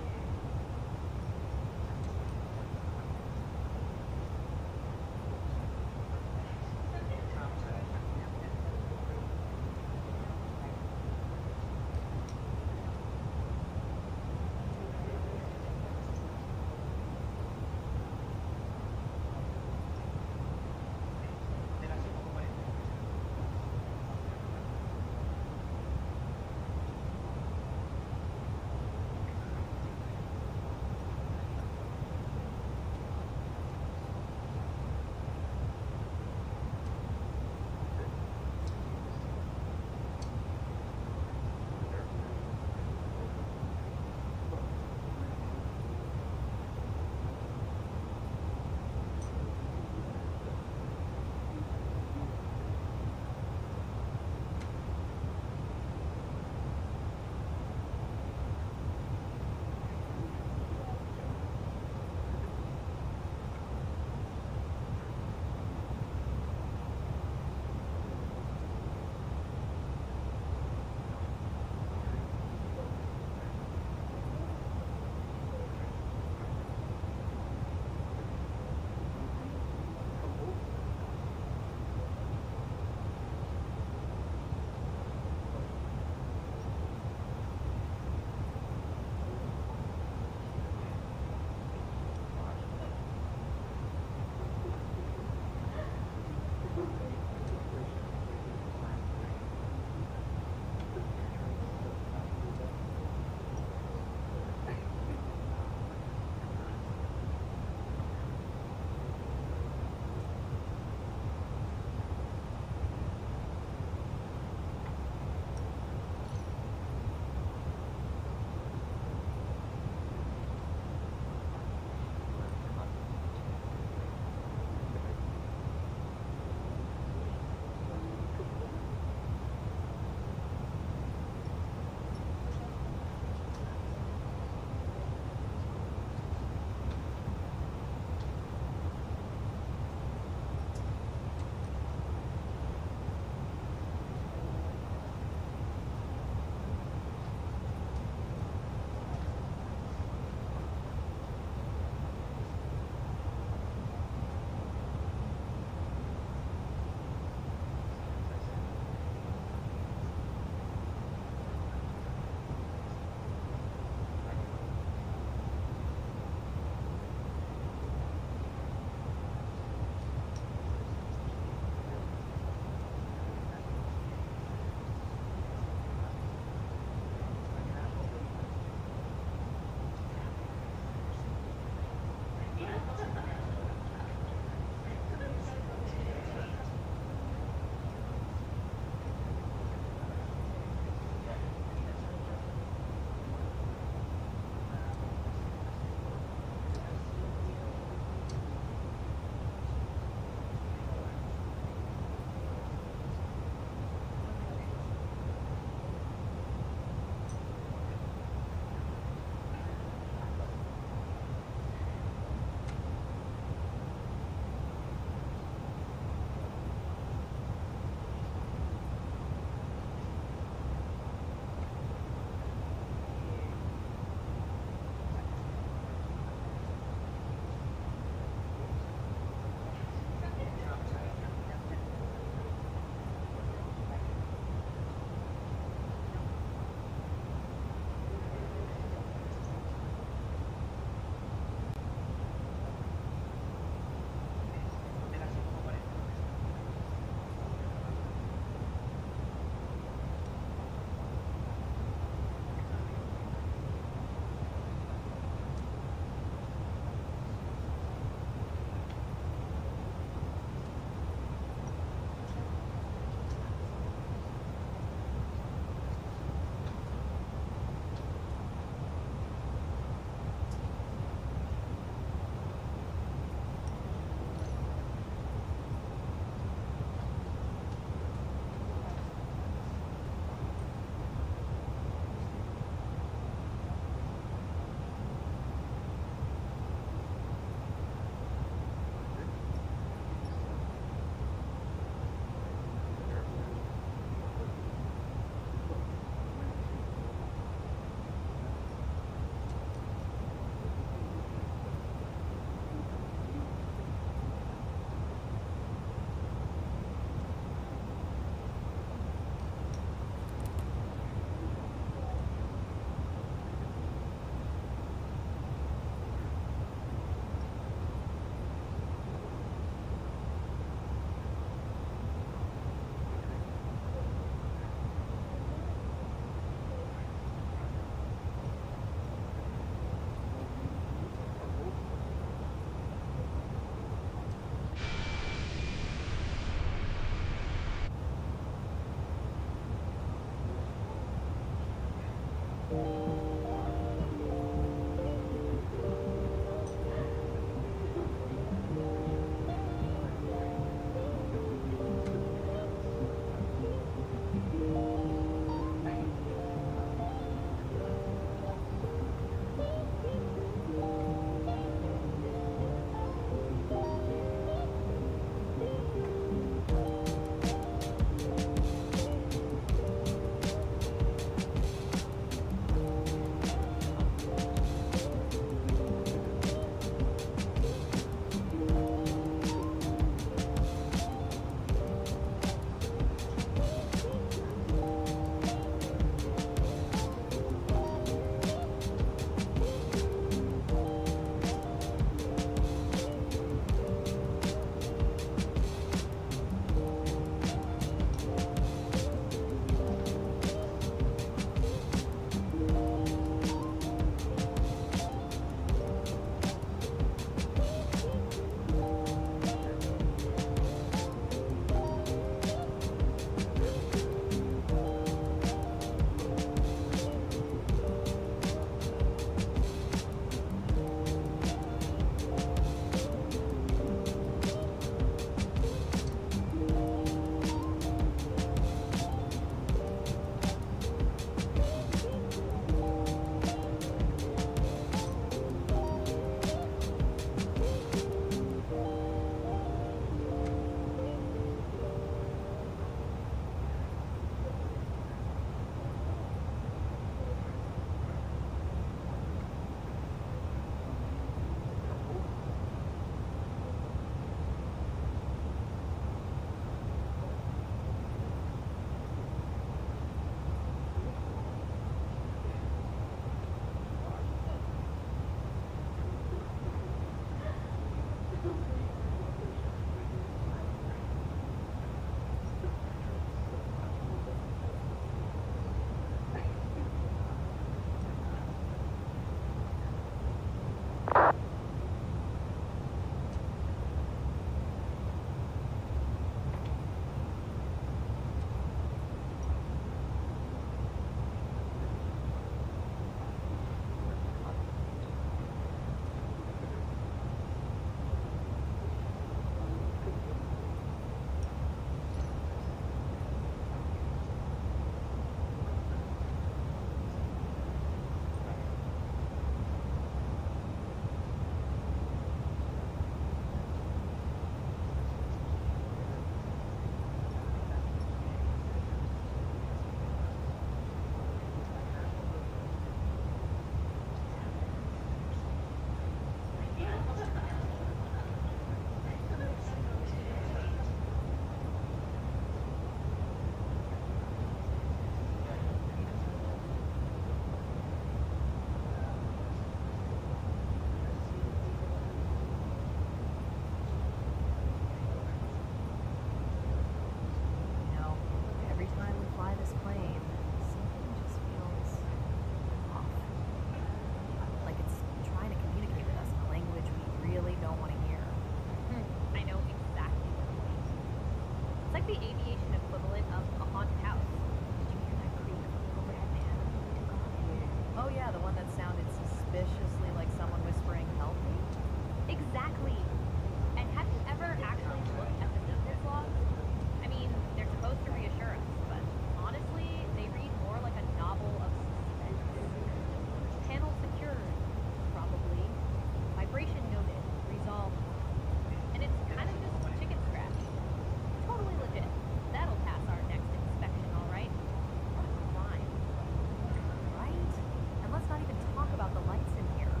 About the lights in here.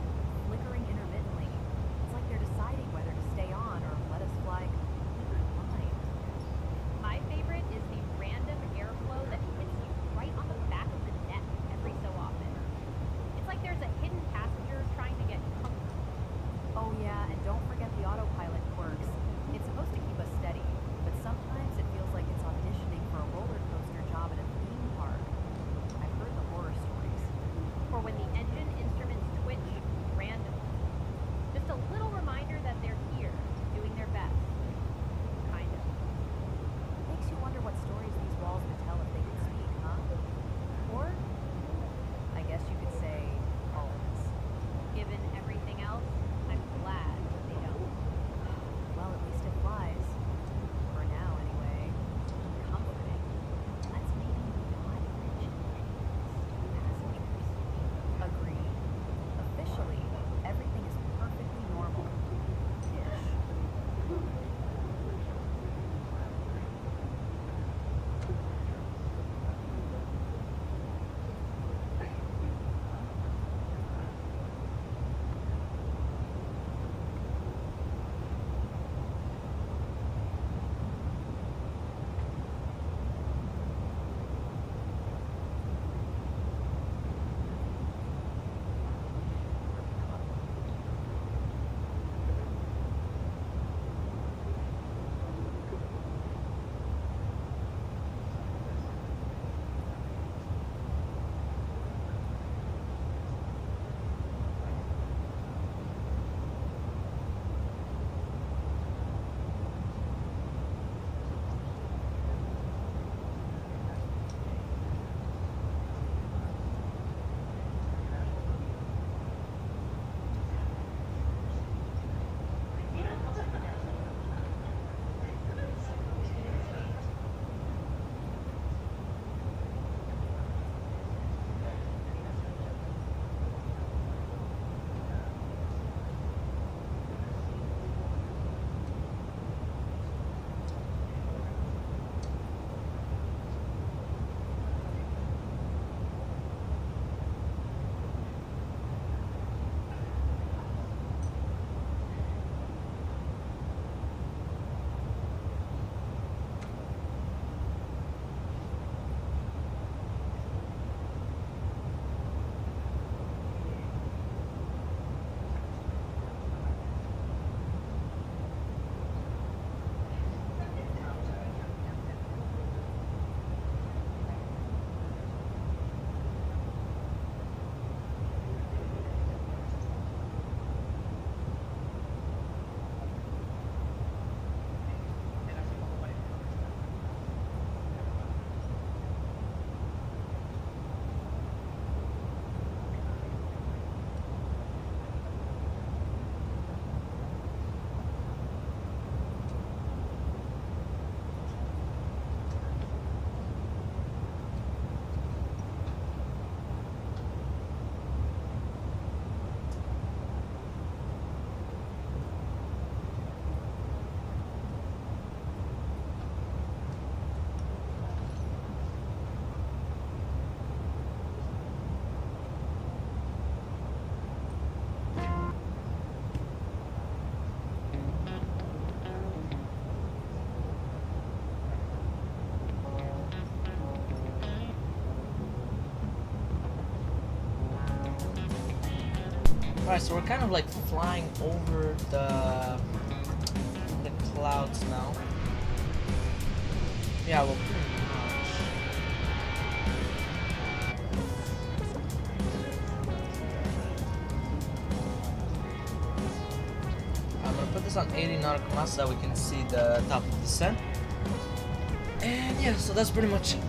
Right, so we're kind of like flying over the clouds now. Yeah, well, pretty much. I'm gonna put this on 80 nautical miles so that we can see the top of the descent. And yeah, so that's pretty much it.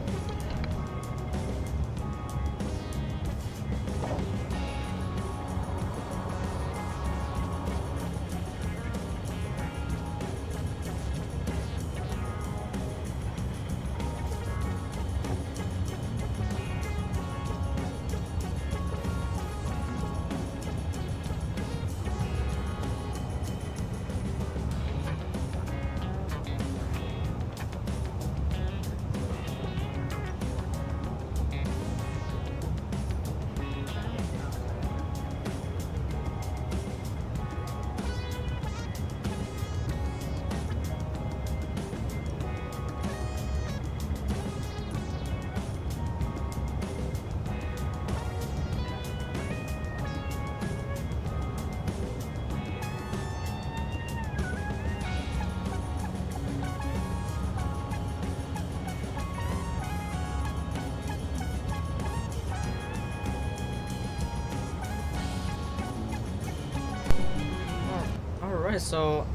Alright, so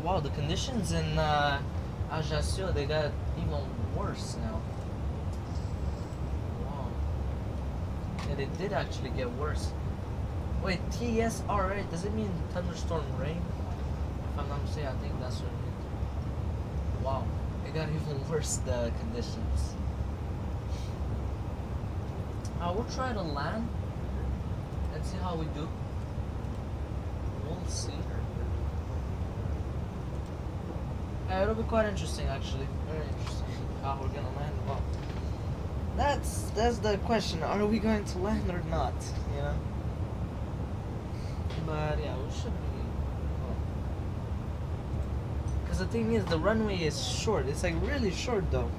wow, the conditions in Ajaccio, they got even worse now. Wow. Yeah, they did actually get worse. Wait, TSRA, does it mean thunderstorm rain? If I'm not mistaken, I think that's what it means. Wow, it got even worse, the conditions. We'll try to land and see how we do. We'll see. It'll be quite interesting, actually. Very interesting how we're gonna land. Well, that's the question. Are we going to land or not? You know. But yeah, we should be. Because the thing is, the runway is short. It's like really short, though.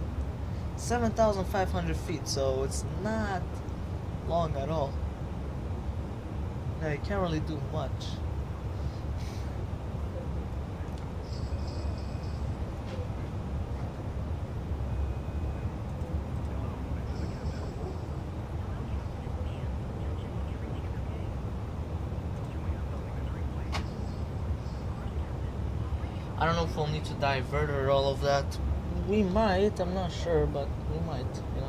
7,500 feet, so it's not long at all. Yeah, you can't really do much. I don't know if we'll need to divert or all of that. We might, I'm not sure, but we might, you know.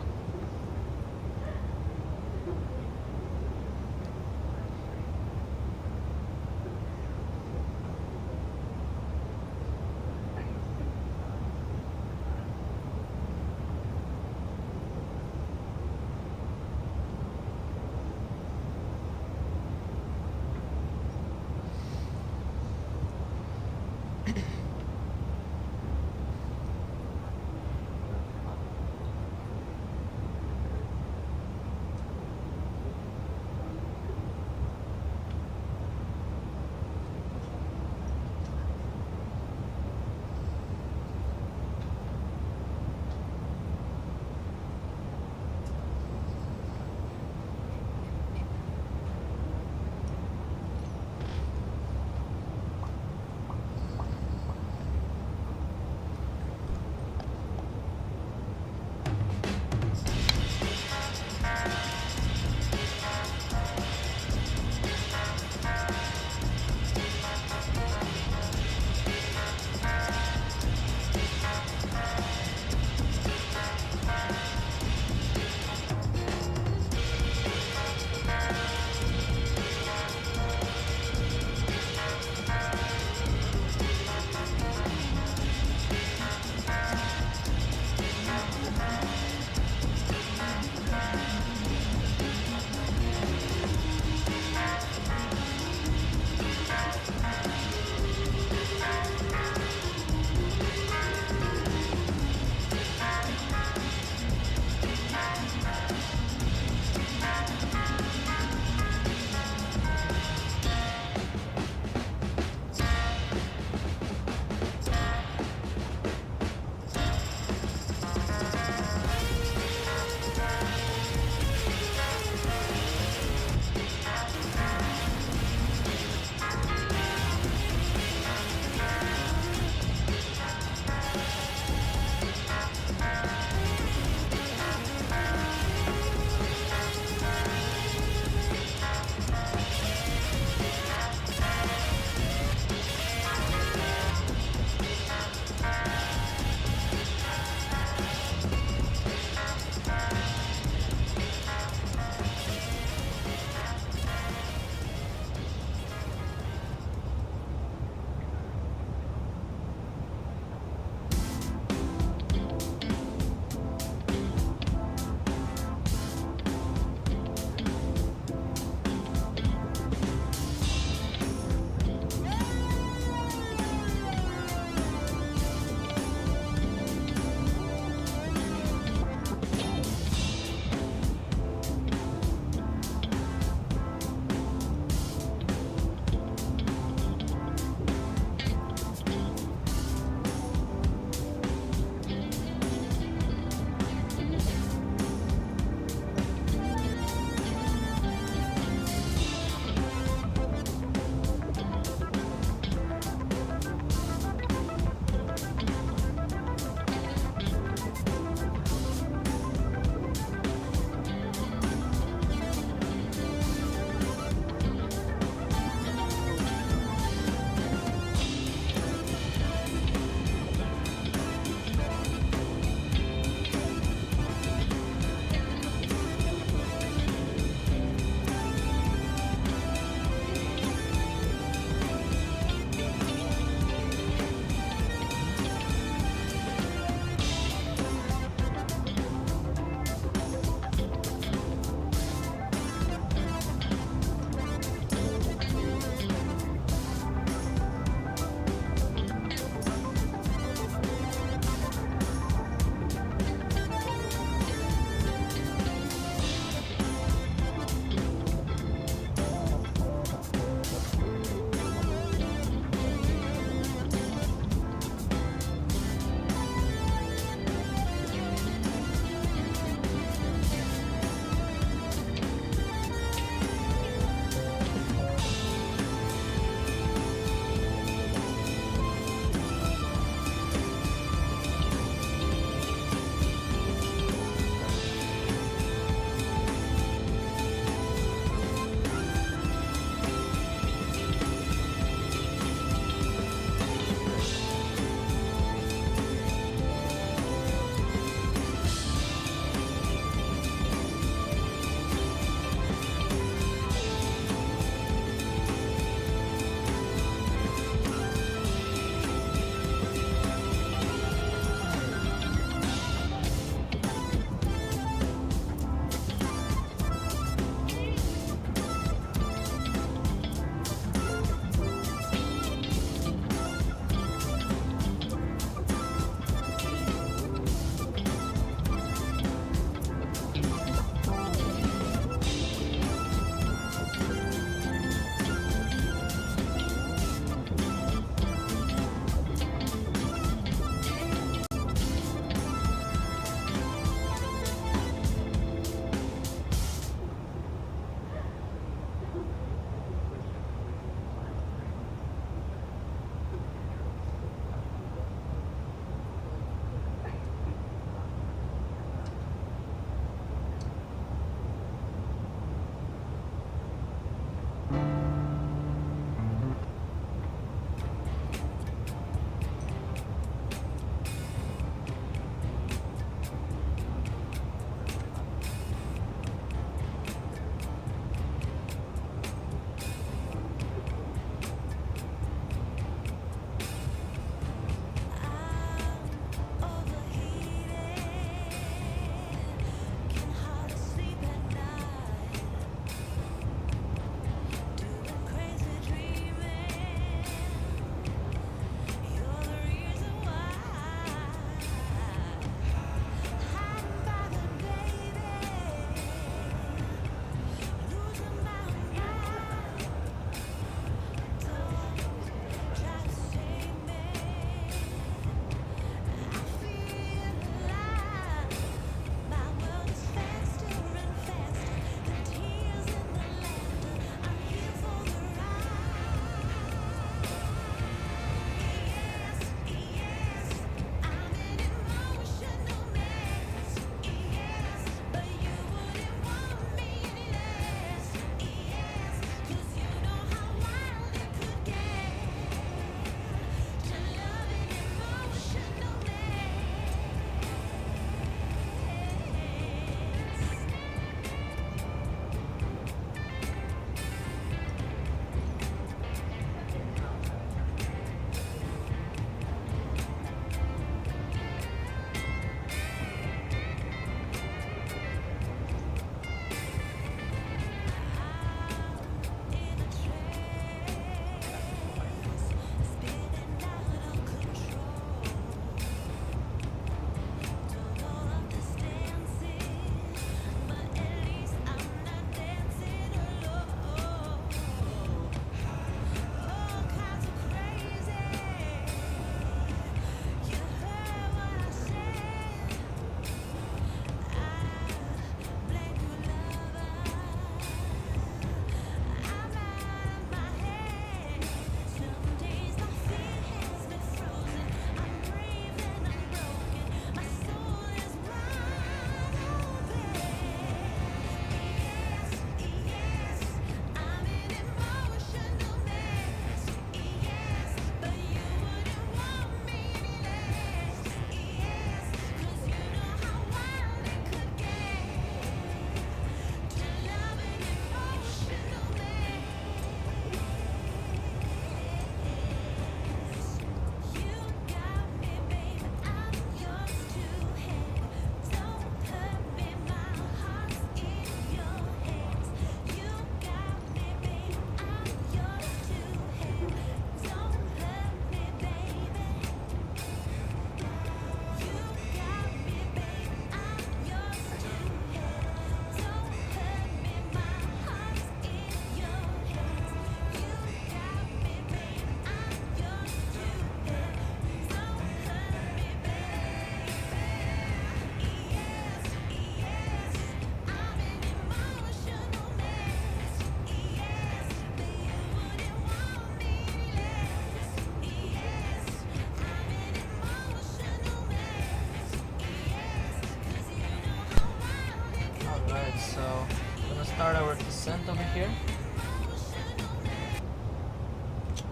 descent over here.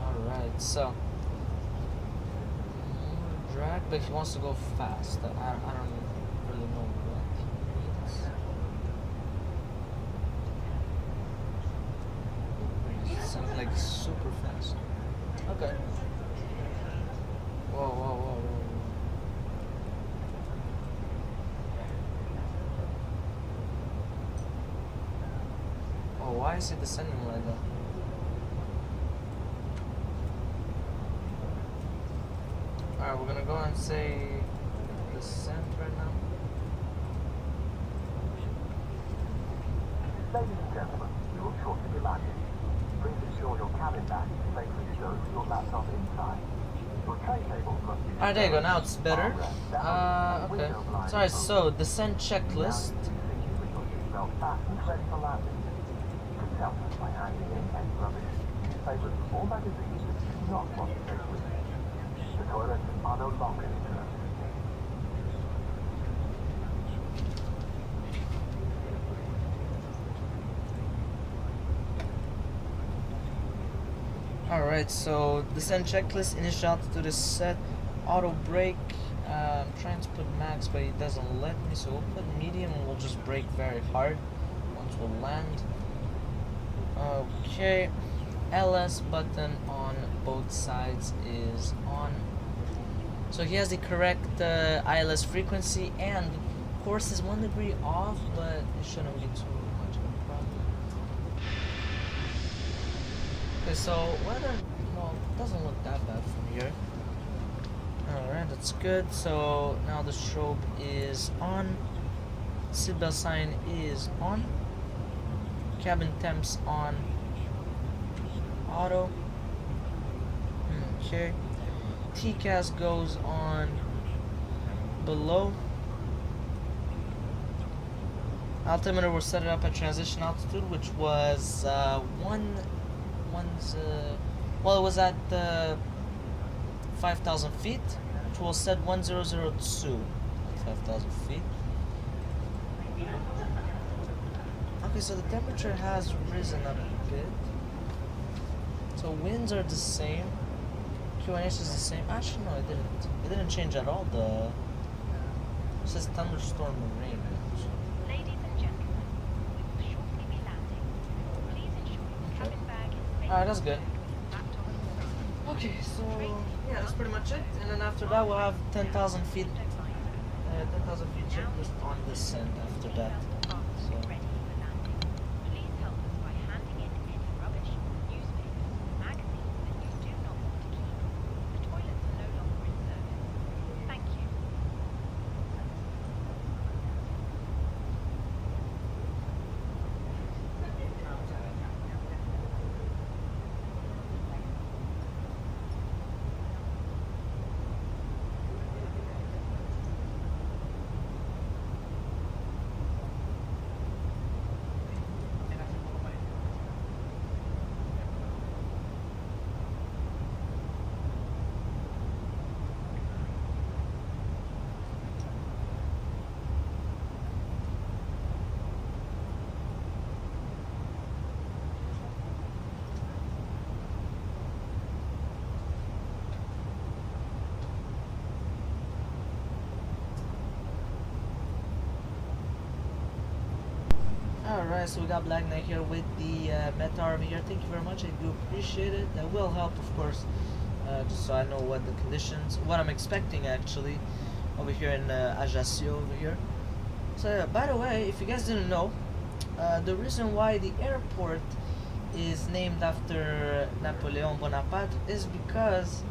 Alright, so more drag, but he wants to go fast. I don't really know what he needs. Sounds like super fast. Okay. Whoa, whoa, whoa, whoa. Oh, why is it descending like that? Alright, we're gonna go and say descent right now. Ladies and gentlemen, you will shortly be landing. Please ensure your cabin bag is safely stowed with your laptop inside. Your tray table must be... Alright, there you go, now it's better. Okay. Sorry, so descent checklist. With your seatbelt fastened, ready for landing. You can help us by handing in any rubbish, newspapers, or magazines that you do not want to take with you. The toilets are no longer in service. Alright, so descent checklist, initial altitude is set, auto brake. I'm trying to put max, but it doesn't let me, so we'll put medium and we'll just brake very hard once we land. Okay, LS button on both sides is on. So he has the correct ILS frequency, and course is 1 degree off, but it shouldn't be too much of a problem. Okay, so weather, well, doesn't look that bad from here. Alright, that's good. So now the strobe is on. Seatbelt sign is on. Cabin temps on. Auto. Okay. TCAS goes on below. Altimeter will set it up at transition altitude, which was well, it was at 5,000 feet, which will set 1002 at 5,000 feet. Okay, so the temperature has risen a bit. So winds are the same. QNH is the same. Actually, no, it didn't. It didn't change at all. It says thunderstorm and rain. Ladies and gentlemen, we will shortly be landing. Please ensure your cabin bag is safe. Alright, that's good. Laptop and phone. Okay, so yeah, that's pretty much it. And then after that, we'll have 10,000 feet. 10,000 feet checklist on descent after that. So. Ready for landing. Please help us by handing in any rubbish, newspapers, magazines that you do not want to keep. The toilets are no longer in service. Thank you. Alright, so we got Black Knight here with the Metar over here. Thank you very much, I do appreciate it. That will help, of course, just so I know what the conditions, what I'm expecting actually over here in Ajaccio over here. So yeah, by the way, if you guys didn't know, the reason why the airport is named after Napoleon Bonaparte is because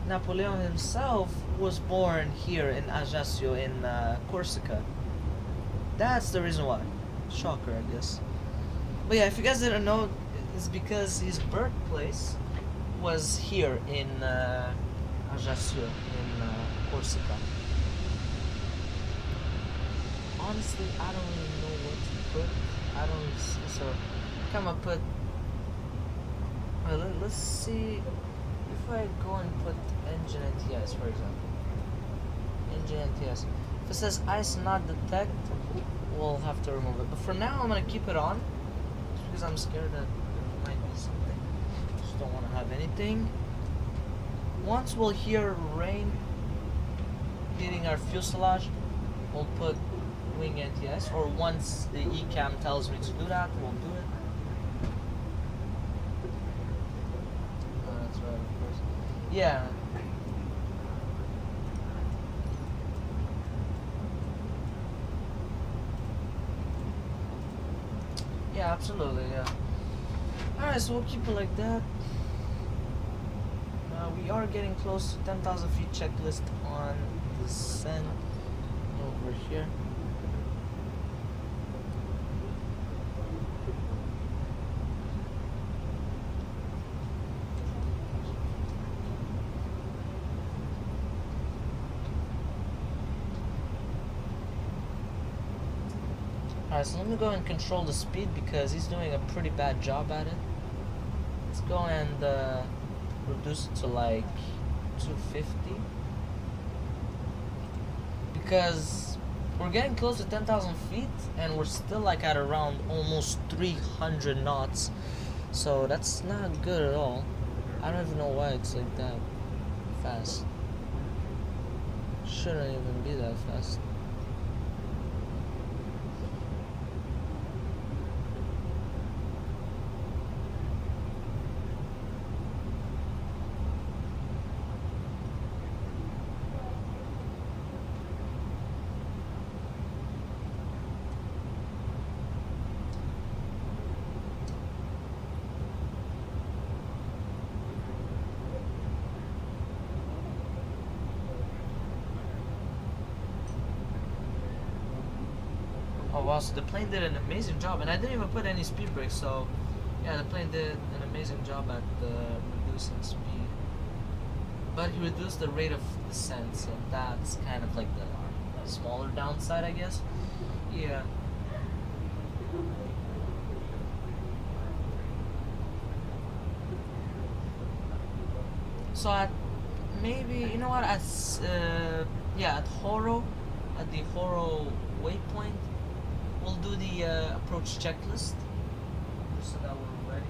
Napoleon himself was born here in Ajaccio in Corsica. That's the reason why. Shocker, I guess. But yeah, if you guys didn't know, it's because his birthplace was here in Ajaccio in Corsica. Honestly, I don't really know what to put. I don't see, so I'm gonna put. Well, let's see if I go and put engine NTS, for example. Engine NTS. If it says ice not detect, we'll have to remove it. But for now, I'm gonna keep it on because I'm scared that there might be something. Just don't want to have anything. Once we'll hear rain hitting our fuselage, we'll put wing anti-ice, or once the ECAM tells me to do that, we'll do it. Oh, that's right, of course. Yeah. Yeah, absolutely, yeah. Alright, so we'll keep it like that. We are getting close to 10,000 feet checklist on descent over here. Alright, so let me go and control the speed because he's doing a pretty bad job at it. Let's go and reduce it to like 250 because we're getting close to 10,000 feet and we're still like at around almost 300 knots, so that's not good at all. I don't even know why it's like that fast. Shouldn't even be that fast. Oh wow, so the plane did an amazing job, and I didn't even put any speed brakes, so yeah, the plane did an amazing job at reducing speed. But he reduced the rate of descent, so that's kind of like the smaller downside, I guess. Yeah. So at maybe, you know what, at yeah, at Horo, at the Horo waypoint, we'll do the approach checklist so that we're ready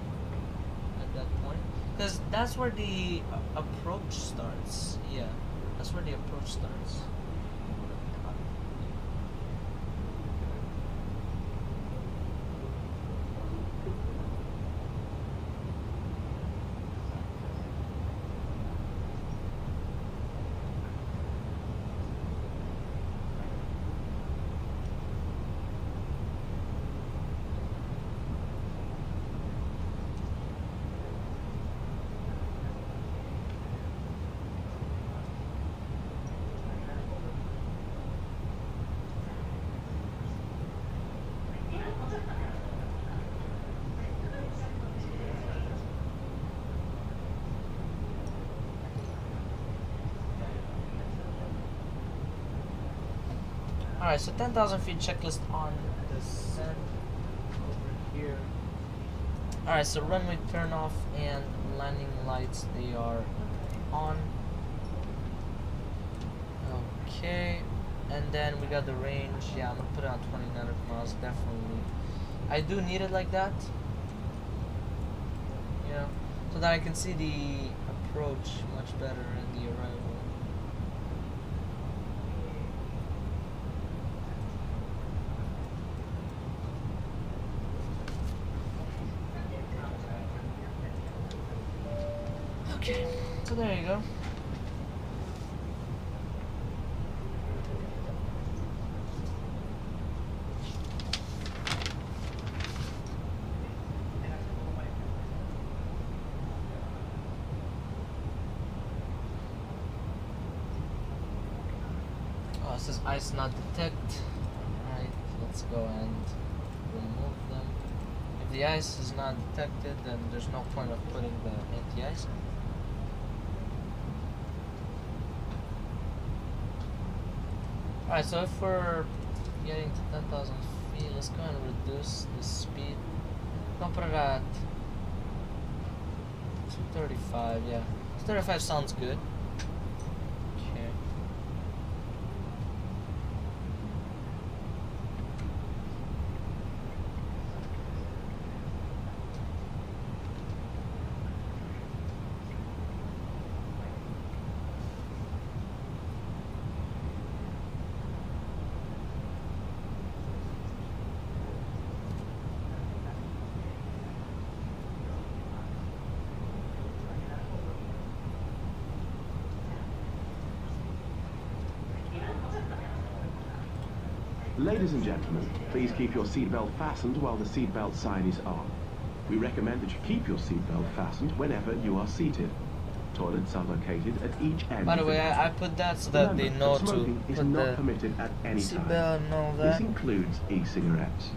at that point, because that's where the approach starts. Yeah, that's where the approach starts. Alright, so 10,000 feet checklist on descent over here. Alright, so runway turn off and landing lights, they are on. Okay, and then we got the range. Yeah, I'm gonna put it on 2,900 miles, definitely. I do need it like that, you know, so that I can see the approach much better and the arrival. Okay, so there you go. Oh, it says ice not detect. Alright, let's go and remove them. If the ice is not detected, then there's no point of putting the anti-ice. Alright, so if we're getting to 10,000 feet, let's go and reduce the speed. Don't put it at 235, yeah. 235 sounds good. Okay. Ladies and gentlemen, please keep your seatbelt fastened while the seatbelt sign is on. We recommend that you keep your seatbelt fastened whenever you are seated. Toilets are located at each end. By the of way, cabin. I put that so that they Remember know that to smoking is put not the permitted at any time. seatbelt and all This that. includes e-cigarettes.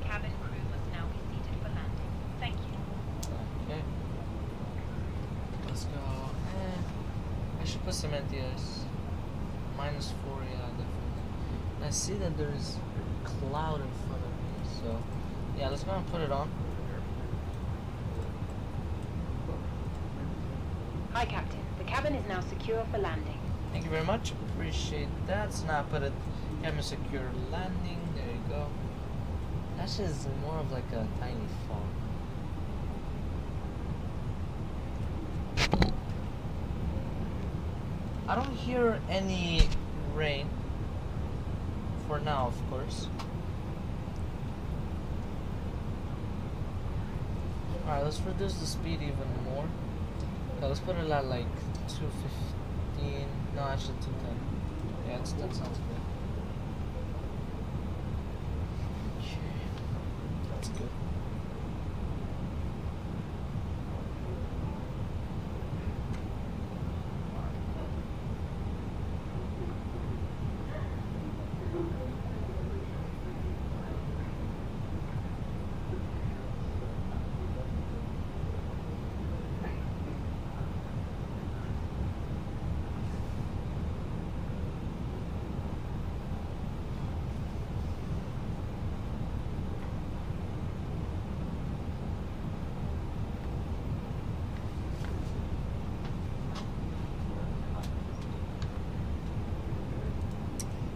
Cabin crew must now be seated for landing. Thank you. Okay. Let's go. I should put some NTS. -4, yeah, definitely. And I see that there's a cloud in front of me, so yeah, let's go and put it on. Hi, Captain. The cabin is now secure for landing. Thank you very much. Appreciate that. So now I put it cabin secure landing. There you go. That's just more of like a tiny fog. I don't hear any rain for now, of course. Alright, let's reduce the speed even more. Okay, let's put it at like 215. No, actually 210. Yeah, that sounds good. Okay, that's good.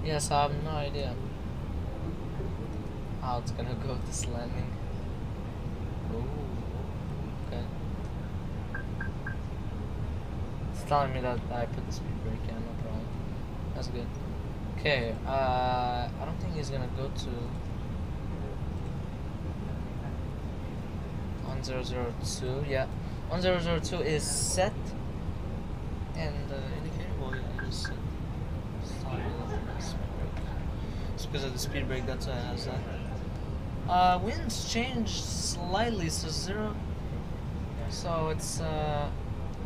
Yes, I have no idea how it's gonna go this landing. Oh, okay. It's telling me that I put the speed brake in, no problem. That's good. Okay, I don't think he's gonna go to 1002. Yeah, 1002 is set, and the indicator will is set. It's because of the speed brake, that's why it has that. Winds changed slightly, so it's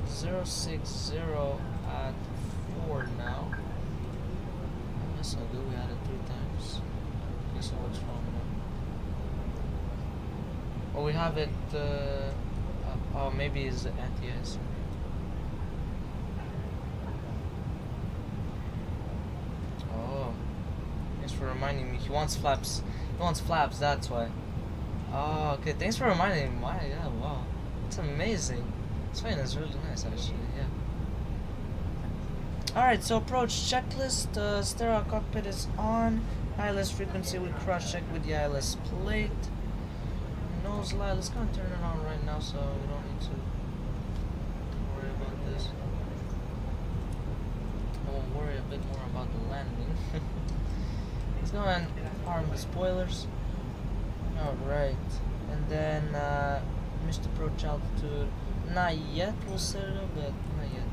060 at 4 now. That's not good, we had it 3 times. Okay, so what's wrong now? Oh, we have it, oh, maybe it's the anti-ice. For reminding me, he wants flaps. He wants flaps. That's why. Oh, okay. Thanks for reminding me. Why? Yeah. Wow. It's amazing. This plane is really nice, actually. Yeah. All right. So approach checklist. Stereo cockpit is on. ILS frequency. We cross check with the ILS plate. Nose light. Let's go and turn it on right now, so we don't need to worry about this. I won't worry a bit more about the landing. Let's go and arm the spoilers. Alright. And then missed approach altitude. Not yet, we'll set it up, but not yet.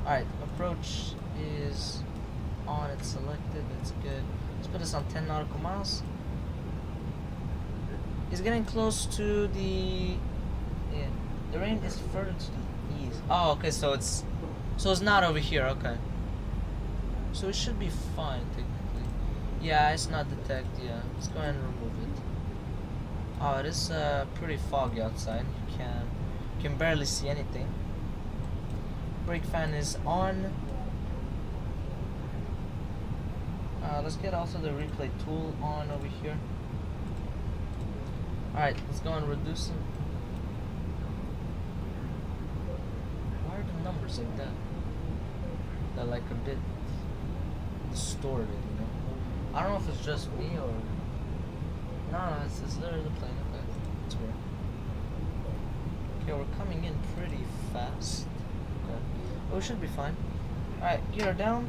Alright, approach is on, it's selected, that's good. Let's put this on 10 nautical miles. It's getting close to the... Yeah, the rain is further to the east. Oh, okay, so it's not over here, okay. So it should be fine, technically. Yeah, it's not detected, yeah. Let's go ahead and remove it. Oh, it is pretty foggy outside. You can barely see anything. Brake fan is on. Let's get also the replay tool on over here. Alright, let's go and reduce them. Why are the numbers like that? They're like a bit distorted, you know? I don't know if it's just me or... No, it's literally the plane. Okay, it's weird. Okay, we're coming in pretty fast. Okay. Oh, we should be fine. Alright, gear down.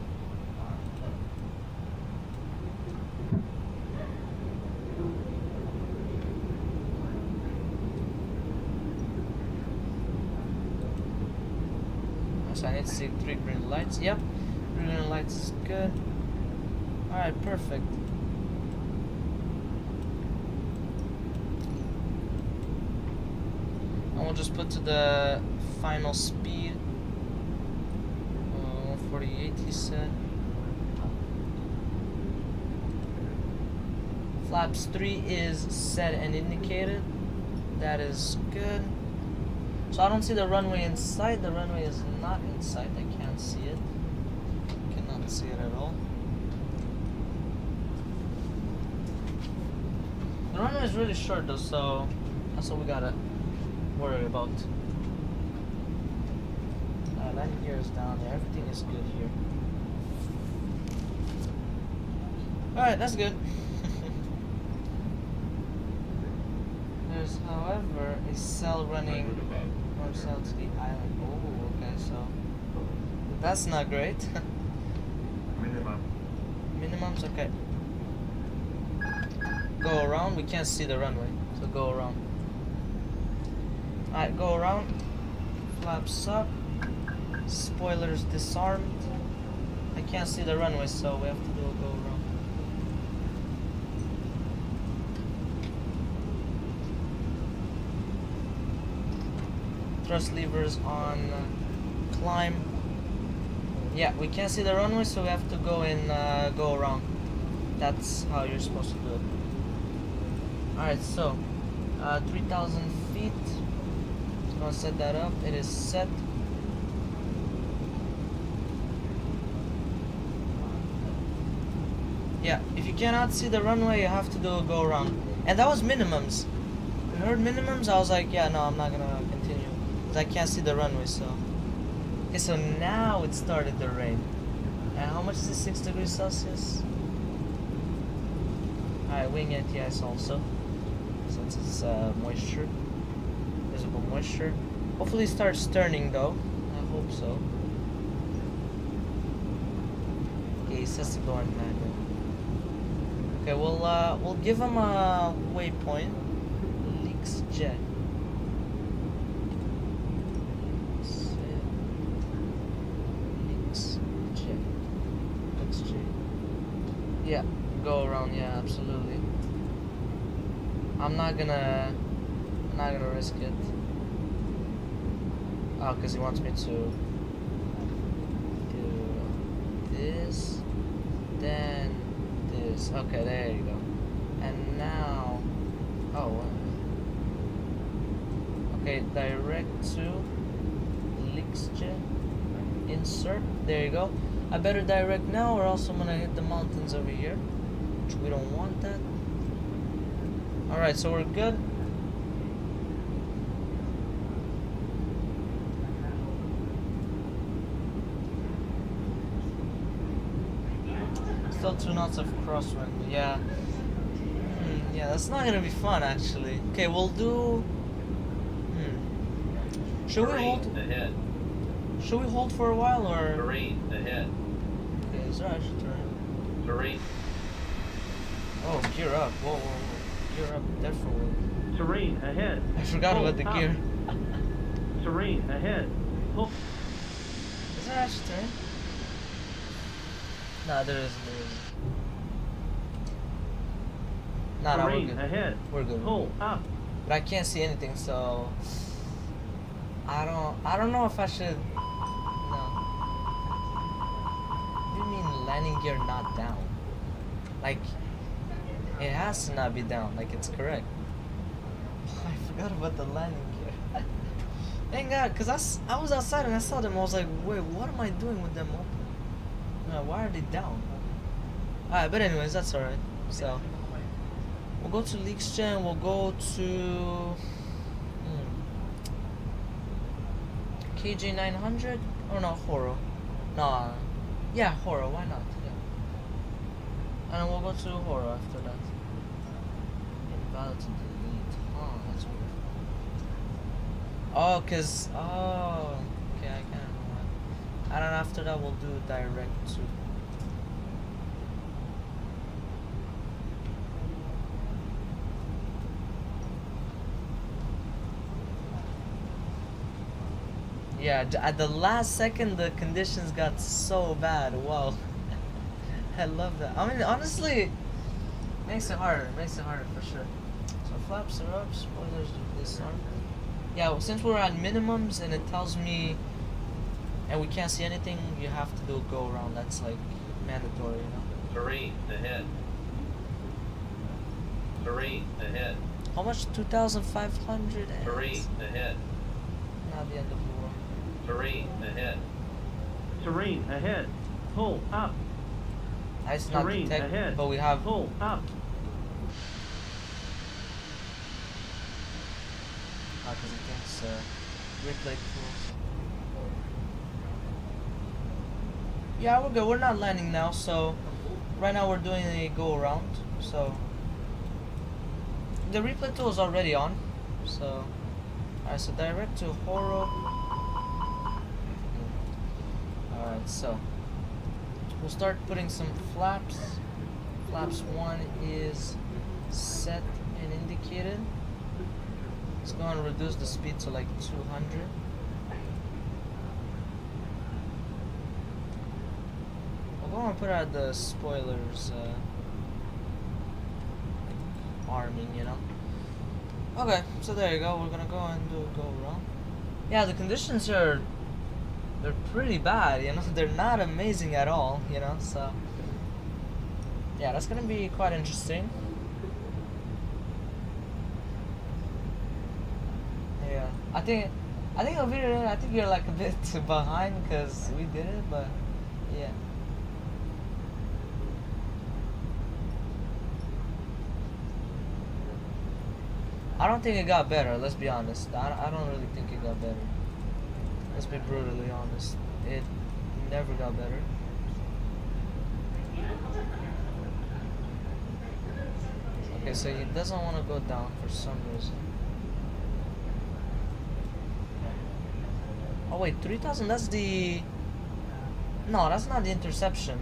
So I need to see 3 green lights. Yep, 3 green lights is good. Alright, perfect. And we'll just put to the final speed. 148 he said. Flaps 3 is set and indicated. That is good. So I don't see the runway in sight. The runway is not in sight. I can't see it. Cannot see it at all. The runway is really short though, so that's what we gotta worry about. Landing gear is down there. Everything is good here. Alright, that's good. There's, however, a cell running from cell to the island. Oh, okay, so that's not great. Minimum. Minimum's okay. Go around. We can't see the runway, so go around. Alright, go around. Flaps up. Spoilers disarmed. I can't see the runway, so we have to do a go around. Thrust levers on climb. Yeah, we can't see the runway, so we have to go in, go around. That's how you're supposed to do it. Alright, so 3,000 feet. Just gonna set that up. It is set. Yeah, if you cannot see the runway, you have to do a go around. And that was minimums. I heard minimums, I was like, yeah, no, I'm not gonna continue. Because I can't see the runway, so. Okay, so now it started to rain. And how much is it? 6 degrees Celsius? Alright, wing anti-ice also. Since it's moisture. Visible moisture. Hopefully it starts turning though. I hope so. Okay, he says to go on manual. Okay, we'll give him a waypoint. Leaks jet. Leaks jet. Leaks jet. Yeah, go around. Yeah, absolutely. I'm not gonna risk it. Oh, because he wants me to do this, then this. Okay, there you go. And now, oh, okay, direct to LixJet, insert. There you go. I better direct now, or else I'm gonna hit the mountains over here, which we don't want that. All right, so we're good. Still 2 knots of crosswind. Yeah. Yeah, that's not gonna be fun actually. Okay, we'll do. Should we hold? Ahead. Should we hold for a while or? Terrain ahead. Okay, is there actually terrain? Terrain. Oh, gear up! Whoa, whoa, whoa! Gear up, definitely. Terrain ahead. I forgot about the gear. Terrain ahead. Pull. Is there actually terrain? Nah, there isn't. Nah, we're Terrain good. ahead. We're good. Pull up. But I can't see anything, so I don't know if I should. No. What do you mean landing gear not down? Like it has to not be down. Like it's correct. I forgot about the landing gear. Thank God, cause I was outside and I saw them. I was like, wait, what am I doing with them open? Why are they down? Alright, but anyways, that's alright. So we'll go to leaks gen, we'll go to KJ 900 or no, Horo. No, yeah, Horo, why not? Yeah. And then we'll go to Horo after that. Invalid to delete. Oh, that's weird. Oh, cause okay, I can't know why. And then after that we'll do direct to. Yeah, at the last second the conditions got so bad. Wow. I love that. I mean, honestly, makes it harder. Makes it harder for sure. So flaps are up, spoilers do this on. Yeah, well, since we're at minimums and it tells me, and we can't see anything, you have to do a go around. That's like mandatory, you know. Terrain ahead. Terrain ahead. How much? 2,500. Terrain ahead. Not the end of the world. Terrain ahead. Terrain ahead. Pull up. It's not Terrain detect, ahead. but we have. Pull up. Because it thinks replay tools. Yeah, we're good. We're not landing now, so right now we're doing a go around. So the replay tool is already on. So alright, so direct to Horo. Alright, so we'll start putting some flaps. Flaps 1 is set and indicated. Let's go and reduce the speed to like 200. We'll go and put out the spoilers arming, you know. Okay, so there you go. We're gonna go and do a go around. Yeah, the conditions here, they're pretty bad, you know. They're not amazing at all, you know. So yeah, that's gonna be quite interesting. Yeah, I think Elvira, I think you're like a bit behind because we did it, but yeah. I don't think it got better, let's be honest. I don't really think it got better. Let's be brutally honest. It never got better. Okay, so he doesn't want to go down for some reason. Oh wait, 3,000, that's the... No, that's not the interception.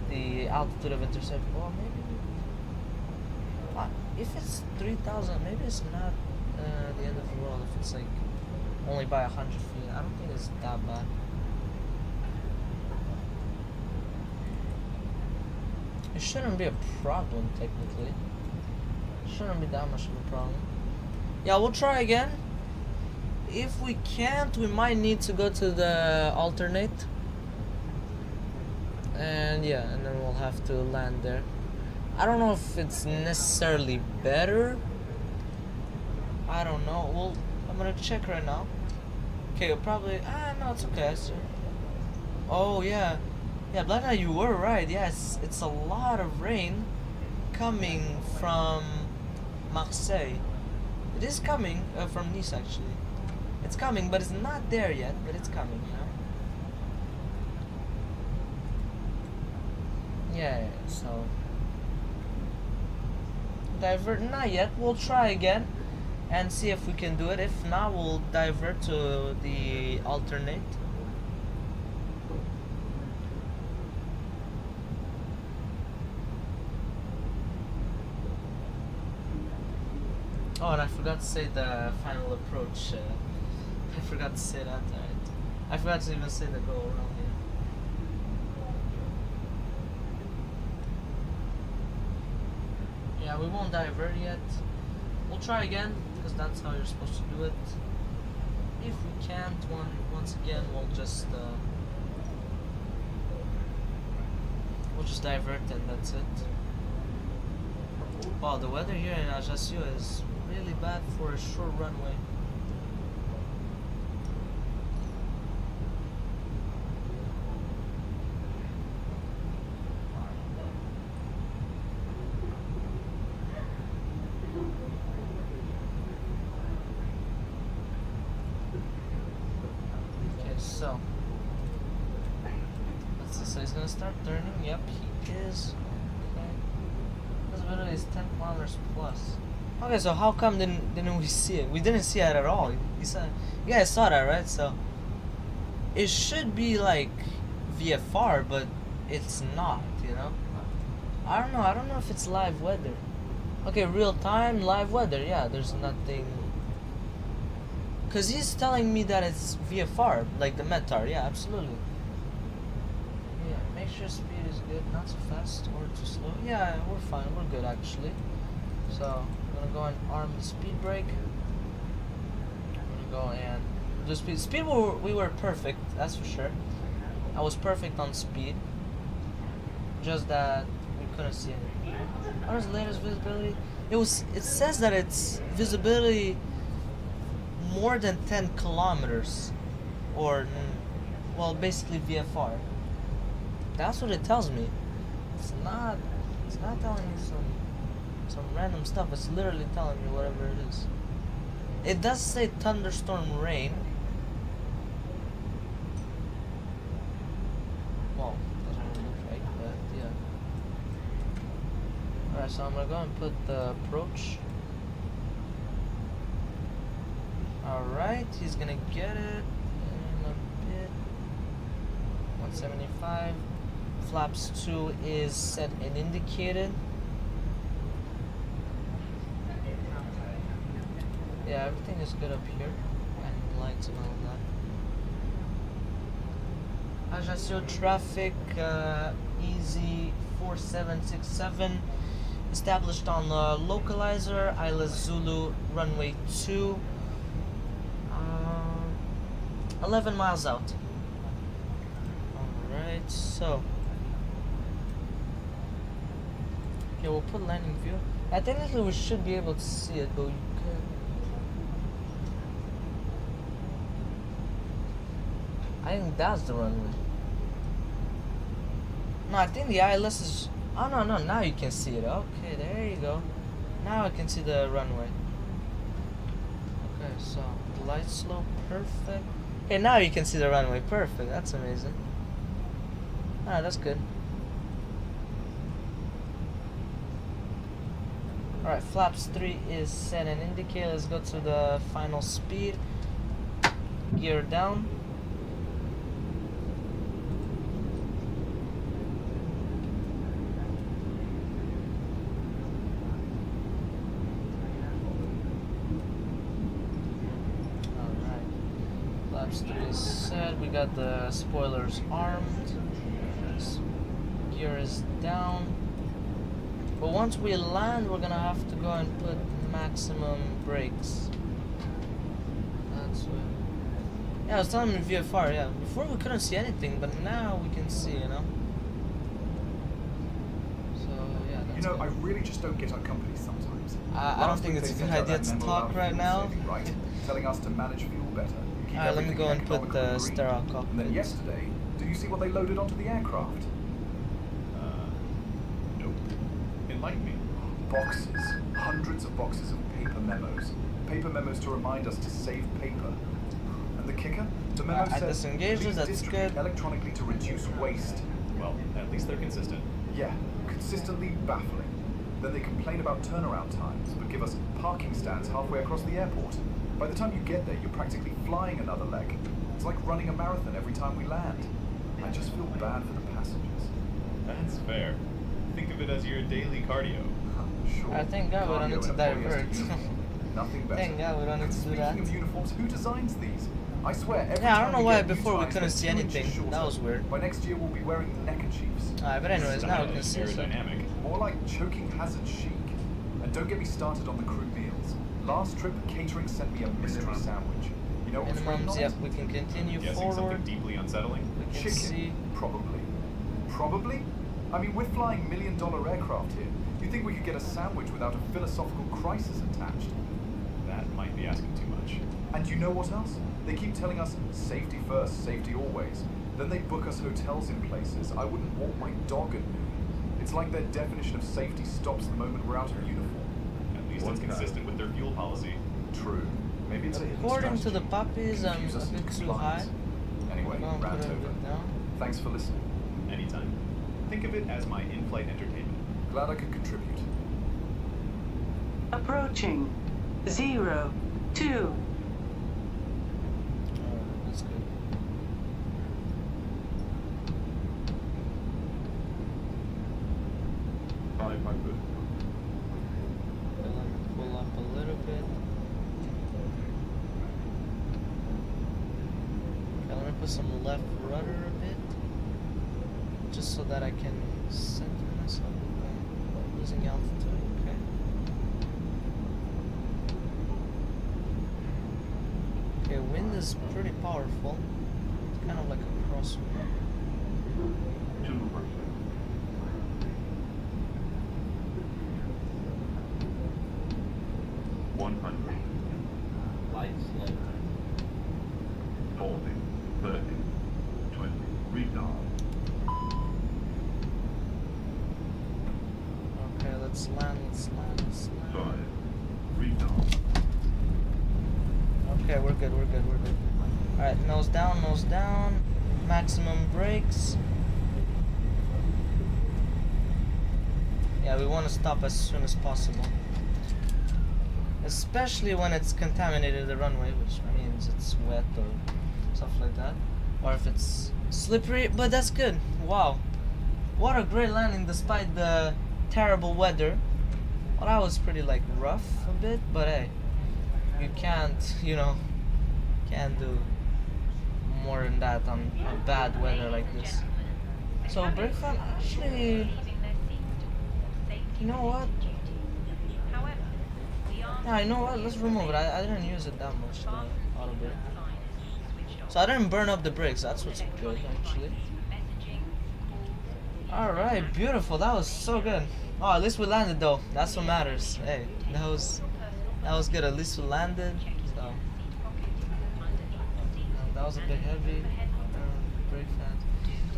The altitude of interception. Well, maybe... If it's 3,000, maybe it's not the end of the world if it's like only by 100 feet. I don't think it's that bad. It shouldn't be a problem, technically. It shouldn't be that much of a problem. Yeah, we'll try again. If we can't, we might need to go to the alternate. And yeah, and then we'll have to land there. I don't know if it's necessarily better. I don't know. Well, I'm gonna check right now. Okay, probably. No, it's okay. Oh yeah, yeah, Blada, you were right. Yes, it's a lot of rain coming from Marseille. It is coming from Nice actually. It's coming, but it's not there yet. But it's coming, you know. Yeah. So. Divert, not yet. We'll try again and see if we can do it. If not, we'll divert to the alternate. Oh, and I forgot to say the final approach. I forgot to say that. Right. I forgot to even say the go around here. Yeah, we won't divert yet. We'll try again because that's how you're supposed to do it. If we can't, once again, we'll just divert and that's it. Wow, the weather here in Ajaccio is really bad for a short runway. so let's see. So he's gonna start turning. Yep, he is. Okay. Visibility is 10 kilometers plus. Okay, so how come didn't we see it? We didn't see it at all. You guys saw that, right? So it should be like VFR, but it's not. You know. I don't know. I don't know if it's live weather. Okay, real time live weather. Yeah, there's nothing. Cause he's telling me that it's VFR, like the Metar. Yeah, absolutely. Yeah, make sure speed is good, not too fast or too slow. Yeah, we're fine. We're good actually. So I'm gonna go and arm the speed brake. I'm gonna go and do speed. Speed we were perfect. That's for sure. I was perfect on speed. Just that we couldn't see anything. What is the latest visibility? It says that it's visibility more than 10 kilometers, or well, basically VFR. That's what it tells me. It's not telling me some random stuff. It's literally telling me whatever it is. It does say thunderstorm rain. Well, doesn't really look right, but yeah. Alright, so I'm gonna go and put the approach. Alright, he's gonna get it in a bit. 175. Flaps 2 is set and indicated. Yeah, everything is good up here. And lights and all that. Ajaccio traffic, easy 4767. Established on the localizer, Isla Zulu, runway 2. 11 miles out. Alright, so. Okay, we'll put landing view. Technically we should be able to see it, but we could. I think that's the runway. No, I think the ILS is. Oh no, now you can see it. Okay, there you go. Now I can see the runway. Okay, so the light slope perfect. Okay, now you can see the runway perfect. That's amazing. Ah, that's good. Alright, flaps 3 is set and indicated. Let's go to the final speed. Gear down. Flaps 3 is set. We got the spoilers armed. Gear is down. But once we land, we're gonna have to go and put maximum brakes. That's what. Yeah, I was telling me VFR. Yeah, before we couldn't see anything, but now we can see. You know. So yeah. That's You know, good. I really just don't get our companies sometimes. I don't think it's a good idea to talk right now. Saving, right? Telling us to manage fuel better. Alright, let me go and put the sterile cockpit. And then yesterday, did you see what they loaded onto the aircraft? Nope. Enlighten me. Boxes. Hundreds of boxes of paper memos. Paper memos to remind us to save paper. And the kicker? The memo I said, disengaged please it, that's distribute good. electronically to reduce waste. Well, at least they're consistent. Yeah, consistently baffling. Then they complain about turnaround times, but give us parking stands halfway across the airport. By the time you get there, you're practically flying another leg. It's like running a marathon every time we land. I just feel bad for the passengers. That's fair. Think of it as your daily cardio. Sure. I thank God we don't need to divert. Nothing better. Thank God we don't need to do that. Speaking of uniforms, who designs these? I swear, every Yeah, I time don't know we why get new before we ties, couldn't they're see 2 inches anything. shorter. That was weird. By next year, we'll be wearing neckerchiefs. Alright, but anyways, now we can see. So. Aerodynamic. More like choking hazard chic. And don't get me started on the crew meals. Last trip, catering sent me a mystery sandwich. You know what's written Minimums, on yep, it? we can continue Guessing forward. something deeply unsettling? We can Chicken, see. probably. Probably? I mean, we're flying million-dollar aircraft here. You think we could get a sandwich without a philosophical crisis attached? That might be asking too much. And you know what else? They keep telling us safety first, safety always. Then they book us hotels in places I wouldn't walk my dog at noon. It's like their definition of safety stops the moment we're out of uniform. At least it's consistent with their fuel policy. True. Maybe it's a hidden According to strategy. the puppies, I'm Confuse a us bit into too high. compliance. Anyway, Go and put rant it a over. bit down. Thanks for listening. Anytime. Think of it as my in-flight entertainment. Glad I could contribute. Approaching 0, 2. That's good. Pull up a little bit. Okay, I'm gonna put some left rudder a bit, just so that I can center myself without losing altitude. Okay. Okay, wind is pretty powerful. It's kind of like a crosswind. 100. Light slow. 40, 30, 20. Retard. Okay, let's land. 5. Retard. Okay, we're good. Alright, nose down. Maximum brakes. Yeah, we want to stop as soon as possible. Especially when it's contaminated the runway, which means it's wet or stuff like that. Or if it's slippery, but that's good. Wow. What a great landing despite the terrible weather. Well, that was pretty like rough a bit, but hey, you can't, can't do more than that on a bad weather like this. So brake fan, actually, you know what? Yeah, you know what? Let's remove it. I didn't use it that much, the auto brake. So I didn't burn up the brakes. That's what's good, actually. Alright, beautiful. That was so good. Oh, at least we landed, though. That's what matters. Hey, that was good. At least we landed. So that was a bit heavy. Brake fans.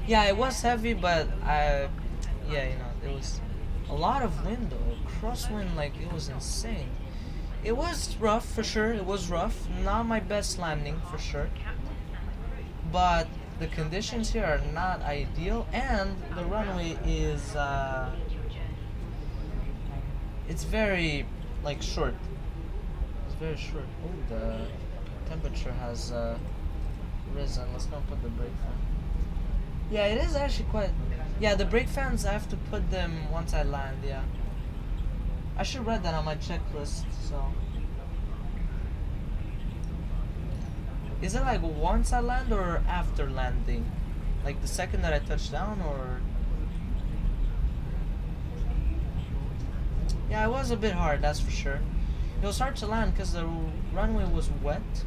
Yeah, it was heavy, but it was a lot of wind, though. Crosswind, like, it was insane. It was rough, for sure. It was rough. Not my best landing, for sure. But the conditions here are not ideal, and the runway is, it's very, like, short. It's very short. Oh, the temperature has, risen. Let's go put the brake fan. Yeah, it is actually quite... Yeah, the brake fans, I have to put them once I land, yeah. I should read that on my checklist, so... Is it like once I land or after landing? Like the second that I touch down, or... Yeah, it was a bit hard, that's for sure. It was hard to land because the runway was wet.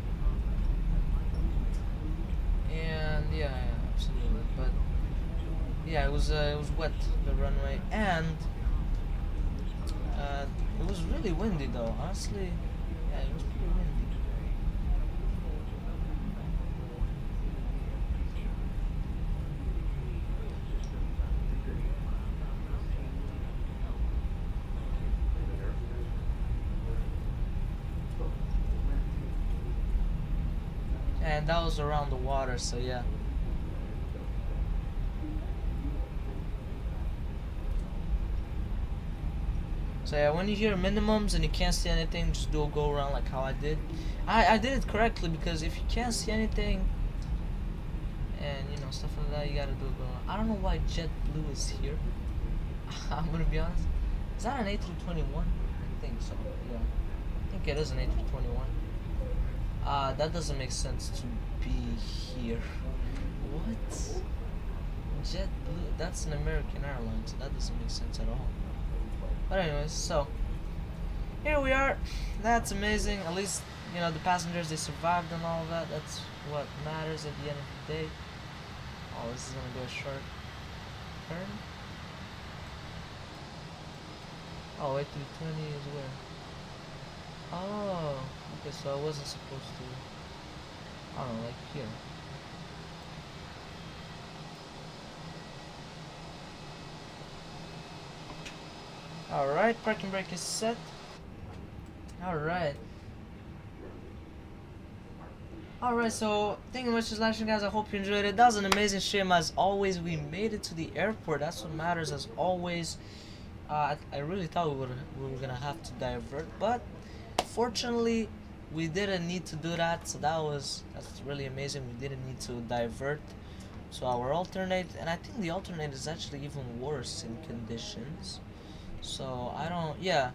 And yeah, absolutely. But yeah, it was wet, the runway, and it was really windy though. Honestly, yeah, it was pretty windy. And that was around the water, so yeah. So yeah, when you hear minimums and you can't see anything, just do a go around like how I did. I did it correctly, because if you can't see anything and stuff like that, you gotta do a go around. I don't know why JetBlue is here. I'm gonna be honest. Is that an A321? I think so. Yeah, I think it is an A321. That doesn't make sense to be here. What? JetBlue? That's an American airline, so that doesn't make sense at all. But anyways, so here we are. That's amazing. At least the passengers, they survived and all of that. That's what matters at the end of the day. Oh, this is gonna be a short turn. Oh, A320 is where? Oh, okay. So I wasn't supposed to. I don't know, like here. Alright, parking brake is set. Alright. Alright, so thank you very much for watching, guys. I hope you enjoyed it. That was an amazing stream as always. We made it to the airport. That's what matters as always. I really thought we were gonna have to divert, but fortunately we didn't need to do that. So that's really amazing. We didn't need to divert. So our alternate, and I think the alternate is actually even worse in conditions. So yeah.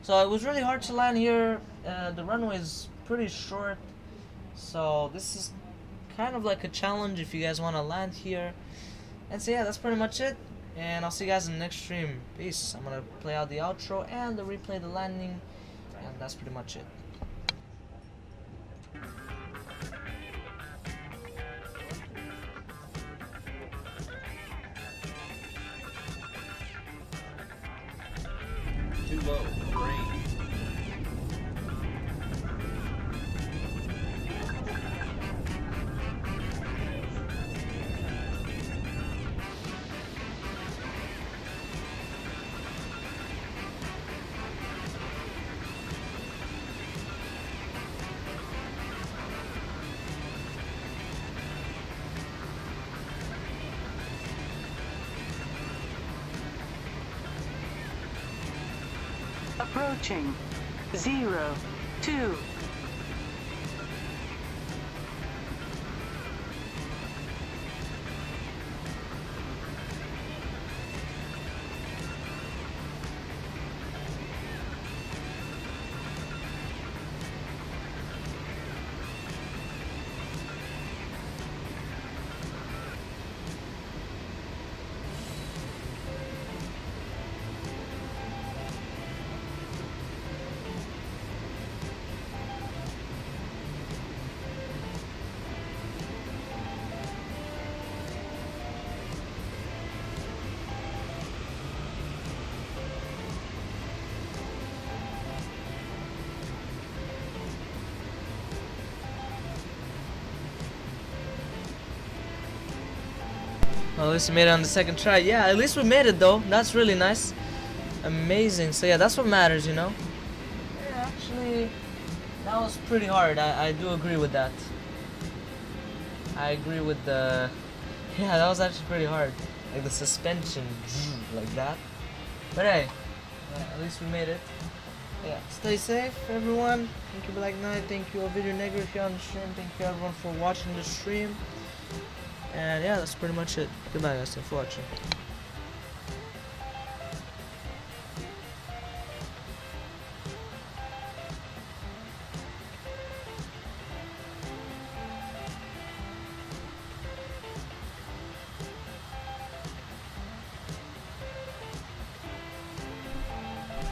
So it was really hard to land here. The runway is pretty short. So this is kind of like a challenge if you guys want to land here. And so yeah, that's pretty much it. And I'll see you guys in the next stream. Peace. I'm going to play out the outro and replay the landing. And that's pretty much it. Too low. Terrain. Approaching 0, 2. Well, at least we made it on the second try. Yeah, at least we made it though. That's really nice. Amazing. So yeah, that's what matters, you know. Yeah, actually, that was pretty hard. I do agree with that. I agree with the... Yeah, that was actually pretty hard. Like the suspension, like that. But hey, yeah, at least we made it. Yeah, stay safe, everyone. Thank you, Black Knight. Thank you, Video Negro, if you're on the stream. Thank you, everyone, for watching the stream. And yeah, that's pretty much it. Goodbye, guys. Thanks for watching.